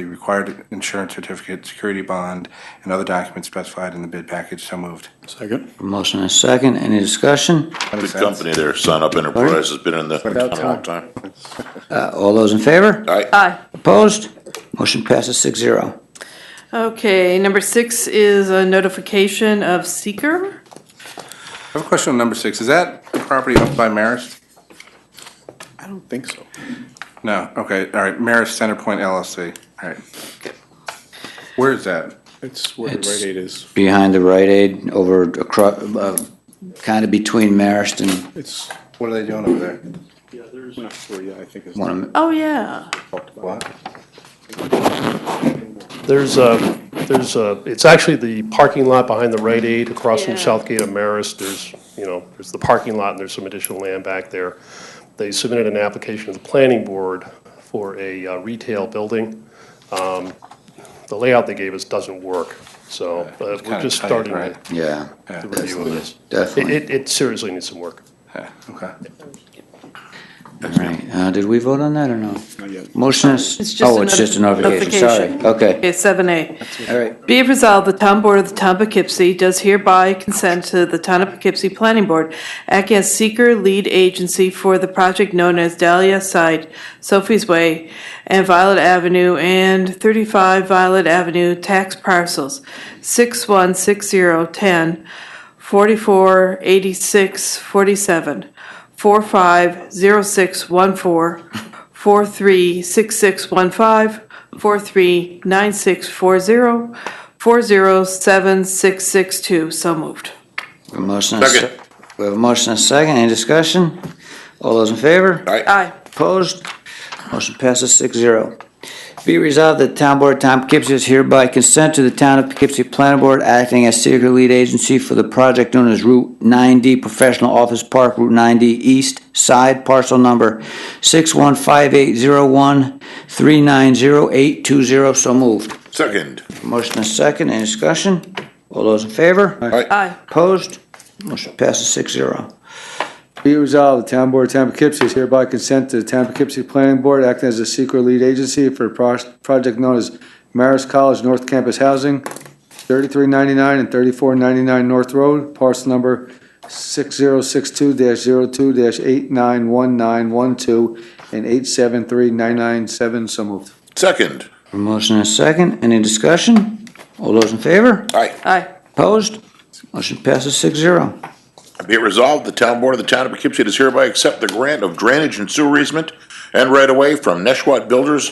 Speaker 6: required insurance certificate, security bond, and other documents specified in the bid package. So moved.
Speaker 13: Second.
Speaker 10: Motion and a second. Any discussion?
Speaker 5: Good company there. Sun Up Enterprise has been in the town a long time.
Speaker 10: All those in favor?
Speaker 5: Aye.
Speaker 2: Aye.
Speaker 10: Opposed? Motion passes 6-0.
Speaker 2: Okay, number 6 is a notification of seeker.
Speaker 6: I have a question on number 6. Is that the property owned by Marist?
Speaker 13: I don't think so.
Speaker 6: No. Okay. All right. Marist Center Point LLC. All right. Where is that?
Speaker 13: It's where the
Speaker 10: It's-
Speaker 13: Rite Aid is.
Speaker 10: Behind the Rite Aid, over across, kind of between Marist and
Speaker 13: It's,
Speaker 6: What are they doing over there?
Speaker 13: yeah, there's not sure, yeah, I think it's.
Speaker 10: one of
Speaker 2: Oh, yeah.
Speaker 6: What?
Speaker 9: It's actually the parking lot behind the Rite Aid across from
Speaker 2: Yeah.
Speaker 9: Southgate of Marist. There's the parking lot and there's some additional land back there. They submitted an application to the planning board for a retail building. The layout they gave us doesn't work, so we're
Speaker 6: kinda
Speaker 9: just
Speaker 6: tight,
Speaker 9: starting
Speaker 6: right?
Speaker 10: Yeah,
Speaker 9: the review of this.
Speaker 10: definitely.
Speaker 9: It seriously needs some work.
Speaker 6: Yeah, okay.
Speaker 10: All right. Did we vote on that or no?
Speaker 13: Not yet.
Speaker 10: Motion is,
Speaker 2: It's just a
Speaker 10: it's just a notification. Sorry. Okay.
Speaker 2: Okay, 7A.
Speaker 10: All right.
Speaker 2: Be it resolved, the Town Board of the Town of Poughkeepsie does hereby consent to the Town of Poughkeepsie Planning Board act as seeker lead agency for the project known as Dahlia Site, Sophie's Way, and Violet Avenue, and 35 Violet Avenue, tax parcels 616010, 448647, 450614, 436615, 439640, 407662. So moved.
Speaker 10: We have a motion and a
Speaker 5: Second.
Speaker 10: we have a motion and a second. Any discussion? All those in favor?
Speaker 5: Aye.
Speaker 2: Aye.
Speaker 10: Opposed? Motion passes 6-0. Be it resolved that the Town Board of Town of Poughkeepsie is hereby consent to the Town of Poughkeepsie Planning Board acting as seeker lead agency for the project known as Route 9D Professional Office Park, Route 9D East Side, parcel number 6158013908820. So moved.
Speaker 5: Second.
Speaker 10: Motion and second. Any discussion? All those in favor?
Speaker 5: Aye.
Speaker 2: Aye.
Speaker 10: Opposed? Motion passes 6-0.
Speaker 12: Be it resolved, the Town Board of Town of Poughkeepsie is hereby consent to the Town of Poughkeepsie Planning Board acting as a secret lead agency for a project known as Marist College North Campus Housing, 3399 and 3499 North Road, parcel number 6062-02-891912 and 873997. So moved.
Speaker 5: Second.
Speaker 10: Motion and second. Any discussion? All those in favor?
Speaker 5: Aye.
Speaker 2: Aye.
Speaker 10: Opposed? Motion passes 6-0.
Speaker 5: Be it resolved, the Town Board of the Town of Poughkeepsie does hereby accept the grant of drainage and sewer easement and right-of-way from Neshwatt Builders,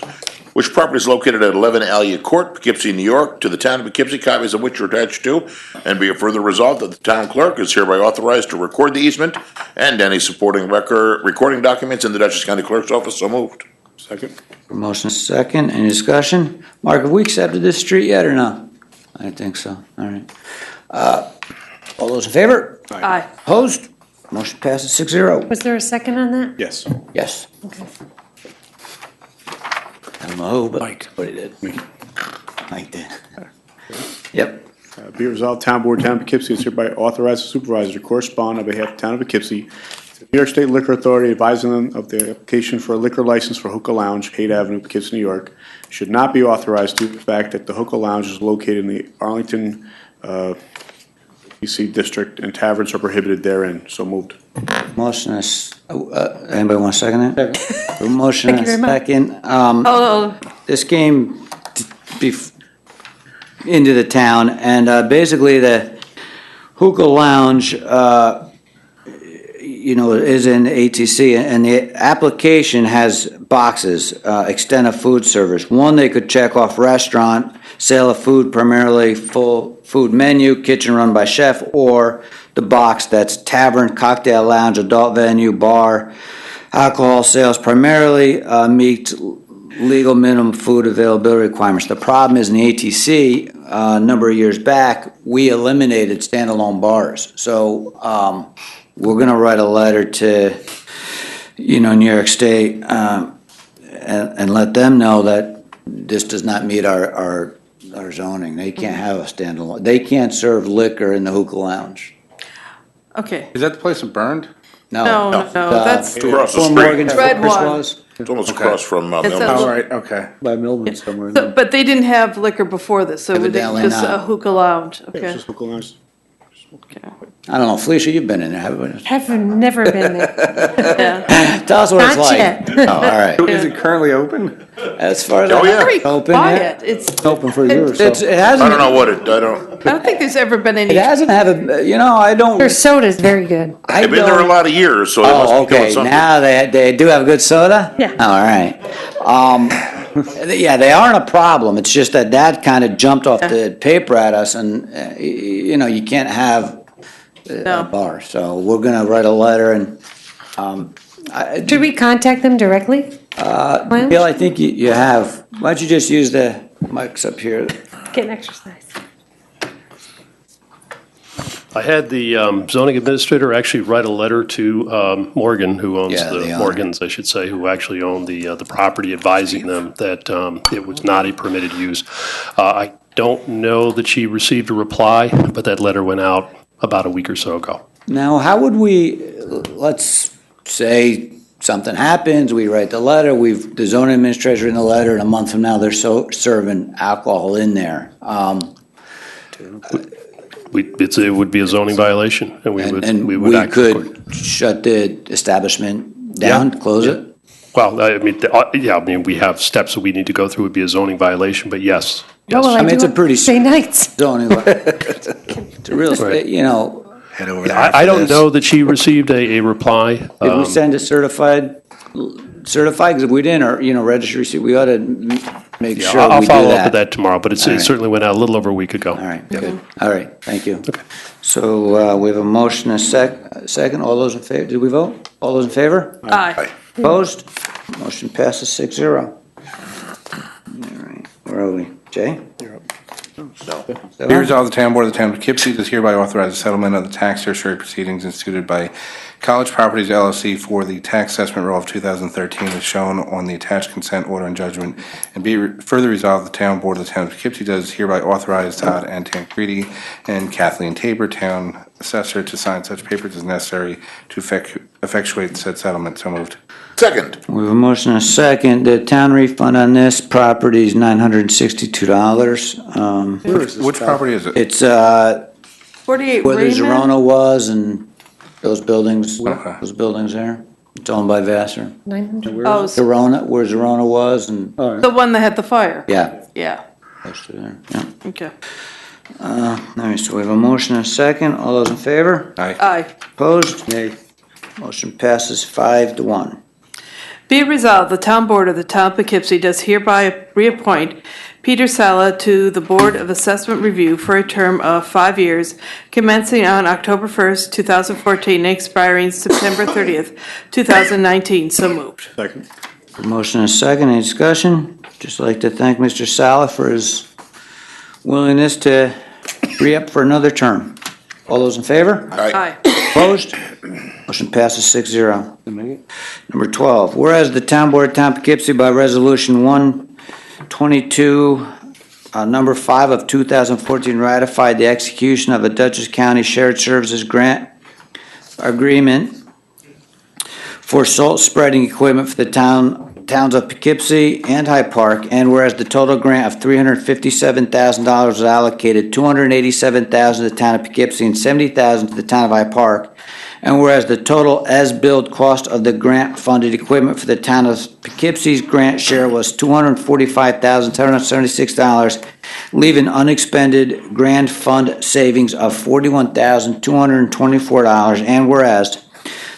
Speaker 5: which property is located at 11 Alia Court, Poughkeepsie, New York, to the Town of Poughkeepsie, copies of which are attached to, and be it further resolved that the Town Clerk is hereby authorized to record the easement and any supporting recording documents in the Dutchess County Clerk's office. So moved.
Speaker 13: Second.
Speaker 10: Motion is second. Any discussion? Mark, have we accepted this street yet or no? I don't think so. All right. All those in favor?
Speaker 2: Aye.
Speaker 10: Opposed? Motion passes 6-0.
Speaker 15: Was there a second on that?
Speaker 13: Yes.
Speaker 10: Yes.
Speaker 15: Okay.
Speaker 10: I don't know who, but
Speaker 13: Mike.
Speaker 10: but he did. Mike did. Yep.
Speaker 13: Be it resolved, Town Board, Town of Poughkeepsie is hereby authorized the supervisor to correspond on behalf of the Town of Poughkeepsie to the New York State Liquor Authority advising them of the application for a liquor license for Hookah Lounge, Haight Avenue, Poughkeepsie, New York, should not be authorized due to the fact that the Hookah Lounge is located in the Arlington, PC district, and taverns are prohibited therein. So moved.
Speaker 10: Motion is, anybody want to second that? Motion
Speaker 15: Thank you
Speaker 10: is
Speaker 15: very much.
Speaker 10: second.
Speaker 2: Oh,
Speaker 10: This came into the town, and basically the hookah lounge, is in ATC, and the application has boxes, extent of food service. One, they could check off restaurant, sale of food, primarily full food menu, kitchen run by chef, or the box that's tavern, cocktail lounge, adult venue, bar, alcohol sales, primarily meet legal minimum food availability requirements. The problem is in the ATC, a number of years back, we eliminated standalone bars. So we're going to write a letter to, New York State and let them know that this does not meet our zoning. They can't have a standalone. They can't serve liquor in the hookah lounge.
Speaker 2: okay.
Speaker 6: Is that the place that burned?
Speaker 2: No, that's
Speaker 5: It's across the
Speaker 10: Before
Speaker 5: street.
Speaker 10: Morgan's, where
Speaker 2: Red
Speaker 10: Chris
Speaker 2: one.
Speaker 10: was.
Speaker 5: It's almost across from
Speaker 2: It's
Speaker 5: Millman's.
Speaker 2: a
Speaker 6: All
Speaker 2: little-
Speaker 6: right, okay.
Speaker 12: By Millman somewhere.
Speaker 2: But they didn't have liquor before this, so it was
Speaker 10: Evidently
Speaker 2: just a
Speaker 10: not.
Speaker 2: hookah lounge,
Speaker 13: Yeah,
Speaker 2: okay.
Speaker 13: it's just hookah lounge.
Speaker 10: I don't know, Felicia, you've been in there, haven't you?
Speaker 15: Have never been there.
Speaker 2: Yeah.
Speaker 10: Tell us what it's
Speaker 15: Not
Speaker 10: like.
Speaker 15: yet.
Speaker 10: Oh, all right.
Speaker 6: Is it currently open?
Speaker 10: As far as I
Speaker 5: Oh,
Speaker 10: know,
Speaker 5: yeah.
Speaker 2: Very
Speaker 10: it's open,
Speaker 2: quiet.
Speaker 10: yeah.
Speaker 2: It's,
Speaker 12: Open for a year or so.
Speaker 10: It
Speaker 5: I
Speaker 10: hasn't,
Speaker 5: don't know what it, I don't,
Speaker 2: I don't think there's ever been any.
Speaker 10: it hasn't had a, you know, I don't.
Speaker 15: Their soda's very good.
Speaker 10: I
Speaker 5: they've been there a
Speaker 10: don't-
Speaker 5: lot of years, so they
Speaker 10: Oh,
Speaker 5: must be doing
Speaker 10: okay,
Speaker 5: something.
Speaker 10: now they do have good soda?
Speaker 15: Yeah.
Speaker 10: All right. Yeah, they aren't a problem, it's just that kind of jumped off the paper at us, and, you know, you can't have a
Speaker 2: No.
Speaker 10: bar, so we're gonna write a letter, and,
Speaker 15: Should we contact them directly? When?
Speaker 10: Bill, I think you have, why don't you just use the mics up here?
Speaker 15: Get an exercise.
Speaker 9: I had the zoning administrator actually write a letter to Morgan, who owns
Speaker 10: Yeah, the
Speaker 9: the,
Speaker 10: owner.
Speaker 9: Morgans, I should say, who actually own the property, advising them that it was not a permitted use. I don't know that she received a reply, but that letter went out about a week or so ago.
Speaker 10: Now, how would we, let's say something happens, we write the letter, the zoning administrator in the letter, and a month from now, they're serving alcohol in there.
Speaker 9: It would be a zoning violation, and we would
Speaker 10: And
Speaker 9: we act accordingly.
Speaker 10: could shut the establishment down,
Speaker 9: Yeah,
Speaker 10: close
Speaker 9: yeah.
Speaker 10: it?
Speaker 9: Well, I mean, yeah, I mean, we have steps that we need to go through. It would be a zoning violation, but yes.
Speaker 15: Oh,
Speaker 9: yes.
Speaker 15: well,
Speaker 10: I mean,
Speaker 15: do
Speaker 10: it's a
Speaker 15: it
Speaker 10: pretty
Speaker 15: Wednesday nights.
Speaker 10: Zoning, it's a real,
Speaker 9: Right.
Speaker 10: you know,
Speaker 6: Head over there
Speaker 9: I
Speaker 6: after
Speaker 9: don't
Speaker 6: this.
Speaker 9: know that she received a reply.
Speaker 10: did we send a certified, because if we didn't, or, you know, registry, we ought to make
Speaker 9: Yeah,
Speaker 10: sure
Speaker 9: I'll
Speaker 10: we do
Speaker 9: follow up with that tomorrow, but
Speaker 10: All
Speaker 9: it
Speaker 10: right.
Speaker 9: certainly went out a little over a week ago.
Speaker 10: All right, good. All right, thank you. So we have a motion, a second. All those in favor, did we vote? All those in favor?
Speaker 2: Aye.
Speaker 10: Opposed? Motion passes 6-0. All right, where are we? Jay?
Speaker 5: No.
Speaker 6: Be resolved, the town board of the town of Poughkeepsie does hereby authorize a settlement of the tax certiorari proceedings instituted by College Properties LLC for the tax assessment roll of 2013 as shown on the attached consent order and judgment. And be further resolved, the town board of the town of Poughkeepsie does hereby authorize Todd and Tancredi and Kathleen Tabor, town assessor, to sign such papers as necessary to effectuate said settlement. So moved.
Speaker 5: Second,
Speaker 10: We have a motion and a second. The town refund on this property is $962.
Speaker 12: Where is this
Speaker 6: Which property is it?
Speaker 10: It's
Speaker 2: 48
Speaker 10: where the
Speaker 2: Raymond?
Speaker 10: Zerona was and those buildings
Speaker 6: Okay.
Speaker 10: there. It's owned by Vassar.
Speaker 15: 900.
Speaker 2: Oh, it's
Speaker 10: Zerona, where Zerona was, and,
Speaker 2: the one that had the fire?
Speaker 10: yeah,
Speaker 2: Yeah,
Speaker 10: close to there, yeah.
Speaker 2: okay.
Speaker 10: All right, so we have a motion and a second. All those in favor?
Speaker 2: Aye.
Speaker 10: Opposed? Nay. Motion passes 5-1.
Speaker 2: Be it resolved, the town board of the town of Poughkeepsie does hereby reappoint Peter Sala to the Board of Assessment Review for a term of 5 years, commencing on October 1st, 2014, and expiring September 30th, 2019. So moved.
Speaker 13: Second.
Speaker 10: Motion and a second. Any discussion? Just like to thank Mr. Sala for his willingness to re-up for another term. All those in favor?
Speaker 2: Aye.
Speaker 10: Opposed? Motion passes 6-0. Number 12, whereas the Town Board of Town of Poughkeepsie by Resolution 122, number 5 of 2014 ratified the execution of a Dutchess County Shared Services Grant Agreement for salt spreading equipment for the towns of Poughkeepsie and Hyde Park, and whereas the total grant of $357,000 was allocated, $287,000 to the town of Poughkeepsie and $70,000 to the town of Hyde Park, and whereas the total as-billed cost of the grant-funded equipment for the town of Poughkeepsie's grant share was $245,776, leaving unexpended grant fund savings of $41,224, and whereas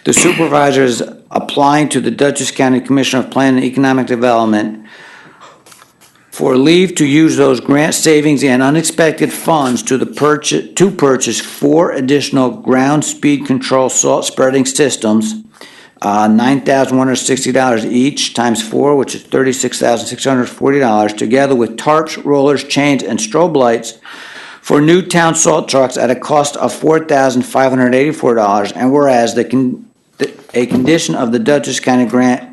Speaker 10: the supervisor is applying to the Dutchess County Commissioner of Planning and Economic Development for leave to use those grant savings and unexpected funds to purchase 4 additional ground speed control salt spreading systems, $9,160 each times 4, which is $36,640, together with tarps, rollers, chains, and strobe lights for new town salt trucks at a cost of $4,584. And whereas a condition of the Dutchess County grant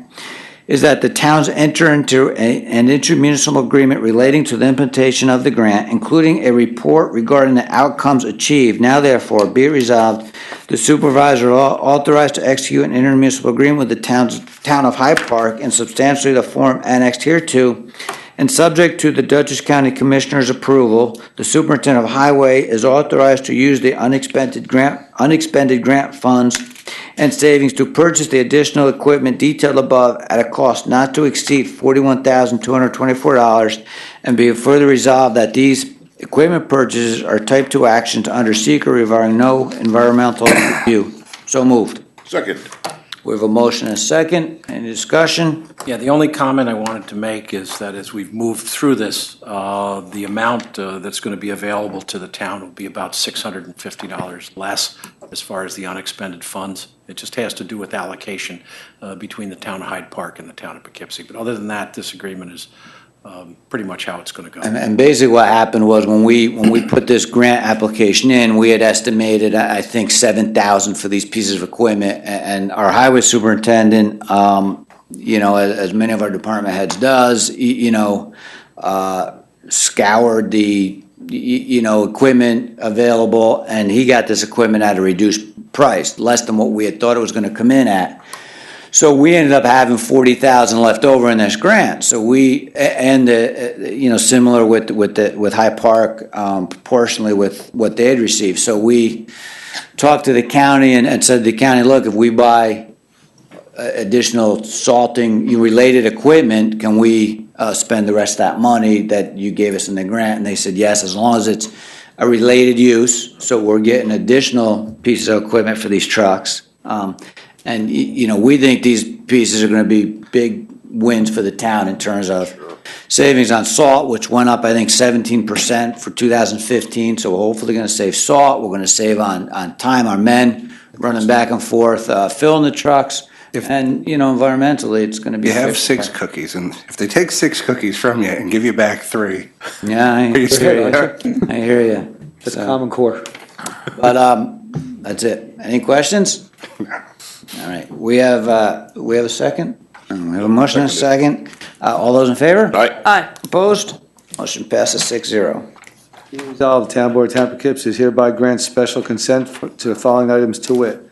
Speaker 10: is that the towns enter into an intermunicipal agreement relating to the implementation of the grant, including a report regarding the outcomes achieved. Now therefore, be it resolved, the supervisor authorized to execute an intermunicipal agreement with the town of Hyde Park in substantially the form annexed hereto, and subject to the Dutchess County Commissioner's approval, the superintendent of highway is authorized to use the unexpended grant funds and savings to purchase the additional equipment detailed above at a cost not to exceed $41,224, and be it further resolved that these equipment purchases are type 2 actions under seeker requiring no environmental review. So moved.
Speaker 5: Second.
Speaker 10: We have a motion and a second. Any discussion?
Speaker 16: Yeah, the only comment I wanted to make is that as we've moved through this, the amount that's going to be available to the town will be about $650 less as far as the unexpended funds. It just has to do with allocation between the town of Hyde Park and the town of Poughkeepsie. But other than that, this agreement is pretty much how it's going to go.
Speaker 10: And basically what happened was when we put this grant application in, we had estimated, I think, $7,000 for these pieces of equipment. And our highway superintendent, as many of our department heads does, scoured the, equipment available, and he got this equipment at a reduced price, less than what we had thought it was going to come in at. So we ended up having $40,000 left over in this grant. So similar with High Park, proportionally with what they had received. So we talked to the county and said to the county, look, if we buy additional salting related equipment, can we spend the rest of that money that you gave us in the grant? And they said yes, as long as it's a related use. So we're getting additional pieces of equipment for these trucks. And, we think these pieces are going to be big wins for the town in terms of savings on salt, which went up, I think, 17% for 2015. So we're hopefully going to save salt. We're going to save on time, our men running back and forth, filling the trucks. And, environmentally, it's going to be.
Speaker 6: You have 6 cookies, and if they take 6 cookies from you and give you back 3.
Speaker 10: Yeah, I hear you.
Speaker 12: That's Common Core.
Speaker 10: But that's it. Any questions? All right, we have a second? We have a motion and a second. All those in favor?
Speaker 5: Aye.
Speaker 2: Aye.
Speaker 10: Opposed? Motion passes 6-0.
Speaker 12: Resolved, the town board of the town of Poughkeepsie is hereby grants special consent to the following items to wit.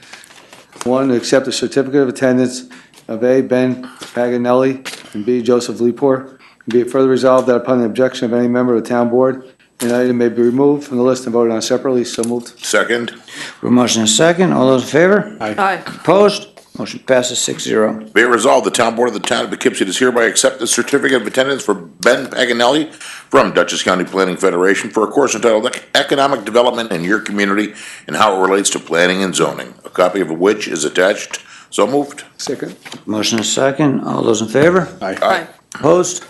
Speaker 12: 1, to accept a certificate of attendance of A, Ben Paganelli, and B, Joseph Lepore. And be it further resolved that upon the objection of any member of the town board, an item may be removed from the list and voted on separately. So moved.
Speaker 5: Second.
Speaker 10: We have a motion and a second. All those in favor?
Speaker 2: Aye.
Speaker 10: Opposed? Motion passes 6-0.
Speaker 5: Be it resolved, the town board of the town of Poughkeepsie does hereby accept the certificate of attendance for Ben Paganelli from Dutchess County Planning Federation for a course entitled Economic Development in Your Community and How It Relates to Planning and Zoning, a copy of which is attached. So moved.
Speaker 12: Second.
Speaker 10: Motion and a second. All those in favor?
Speaker 2: Aye.
Speaker 10: Opposed?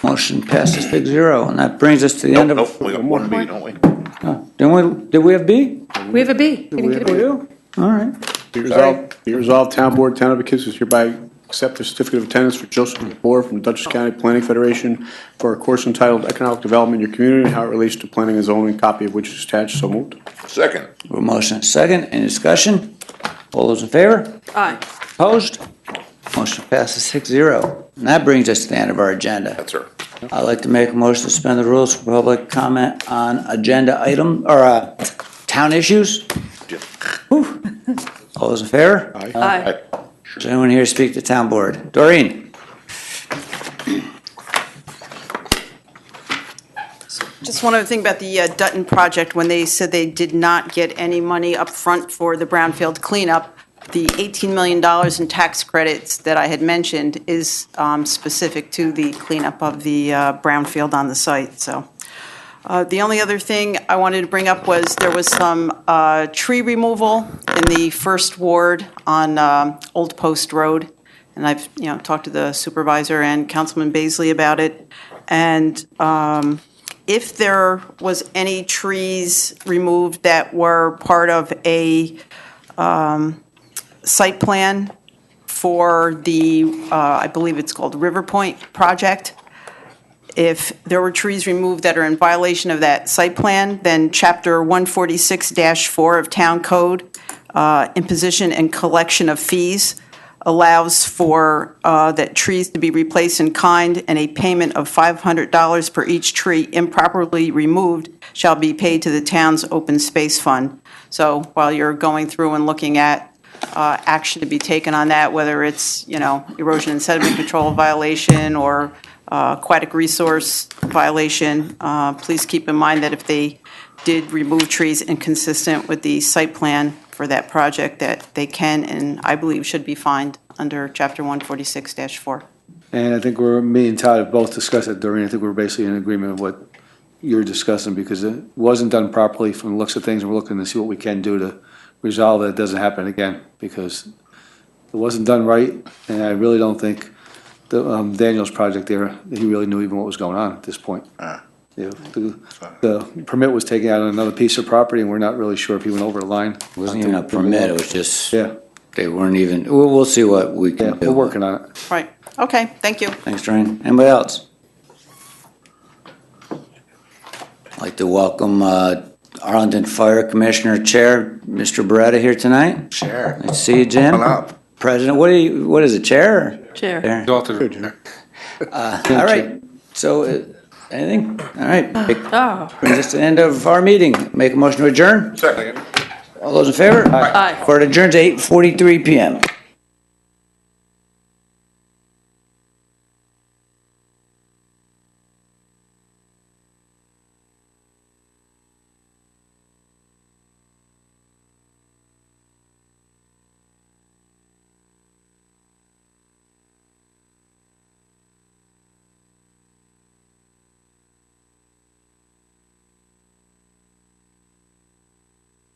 Speaker 10: Motion passes 6-0. And that brings us to the end of.
Speaker 5: Nope, we got 1B, don't we?
Speaker 10: Did we have B?
Speaker 15: We have a B. We didn't get a B.
Speaker 10: All right.
Speaker 13: Be resolved, town board, town of Poughkeepsie is hereby accept the certificate of attendance for Joseph Lepore from the Dutchess County Planning Federation for a course entitled Economic Development in Your Community and How It Relates to Planning and Zoning, copy of which is attached. So moved.
Speaker 5: Second.
Speaker 10: We have a motion and a second. Any discussion? All those in favor?
Speaker 2: Aye.
Speaker 10: Opposed? Motion passes 6-0. And that brings us to the end of our agenda.
Speaker 5: That's her.
Speaker 10: I'd like to make a motion to suspend the rules for public comment on agenda item, or town issues. Whew. All those in favor?
Speaker 2: Aye.
Speaker 10: Does anyone here speak to town board? Doreen?
Speaker 2: Just one other thing about the Dutton project, when they said they did not get any money up front for the brownfield cleanup, the $18 million in tax credits that I had mentioned is specific to the cleanup of the brownfield on the site. So the only other thing I wanted to bring up was there was some tree removal in the first ward on Old Post Road, and I've talked to the supervisor and Councilman Baisley about it. And if there was any trees removed that were part of a site plan for the, I believe it's called River Point project. If there were trees removed that are in violation of that site plan, then Chapter 146-4 of Town Code, imposition and collection of fees, allows for that trees to be replaced in kind, and a payment of $500 per each tree improperly removed shall be paid to the town's open space fund. So while you're going through and looking at action to be taken on that, whether it's, erosion and sediment control violation or aquatic resource violation, please keep in mind that if they did remove trees inconsistent with the site plan for that project, that they can and I believe should be fined under Chapter 146-4.
Speaker 12: And I think me and Todd have both discussed it, Doreen. I think we're basically in agreement with what you're discussing because it wasn't done properly from the looks of things, and we're looking to see what we can do to resolve that it doesn't happen again because it wasn't done right, and I really don't think Daniel's project there, he really knew even what was going on at this point. The permit was taken out on another piece of property, and we're not really sure if he went over the line.
Speaker 10: It wasn't even a permit, it was just,
Speaker 12: Yeah,
Speaker 10: they weren't even, we'll see what we
Speaker 12: yeah,
Speaker 10: can do.
Speaker 12: we're working on it.
Speaker 2: Right, okay, thank you.
Speaker 10: Thanks, Doreen. Anybody else? I'd like to welcome Arlington Fire Commissioner Chair, Mr. Beretta here tonight.
Speaker 6: Sure.
Speaker 10: Nice to see you, Jim.
Speaker 6: Come on up.
Speaker 10: President, what is it, Chair?
Speaker 2: Chair.
Speaker 10: Chair.
Speaker 6: Daughter.
Speaker 10: All right, so, anything? All right. Brings us to the end of our meeting. Make a motion to adjourn?
Speaker 6: Second.
Speaker 10: All those in favor?
Speaker 2: Aye.
Speaker 10: Court adjourns at 8:43 PM.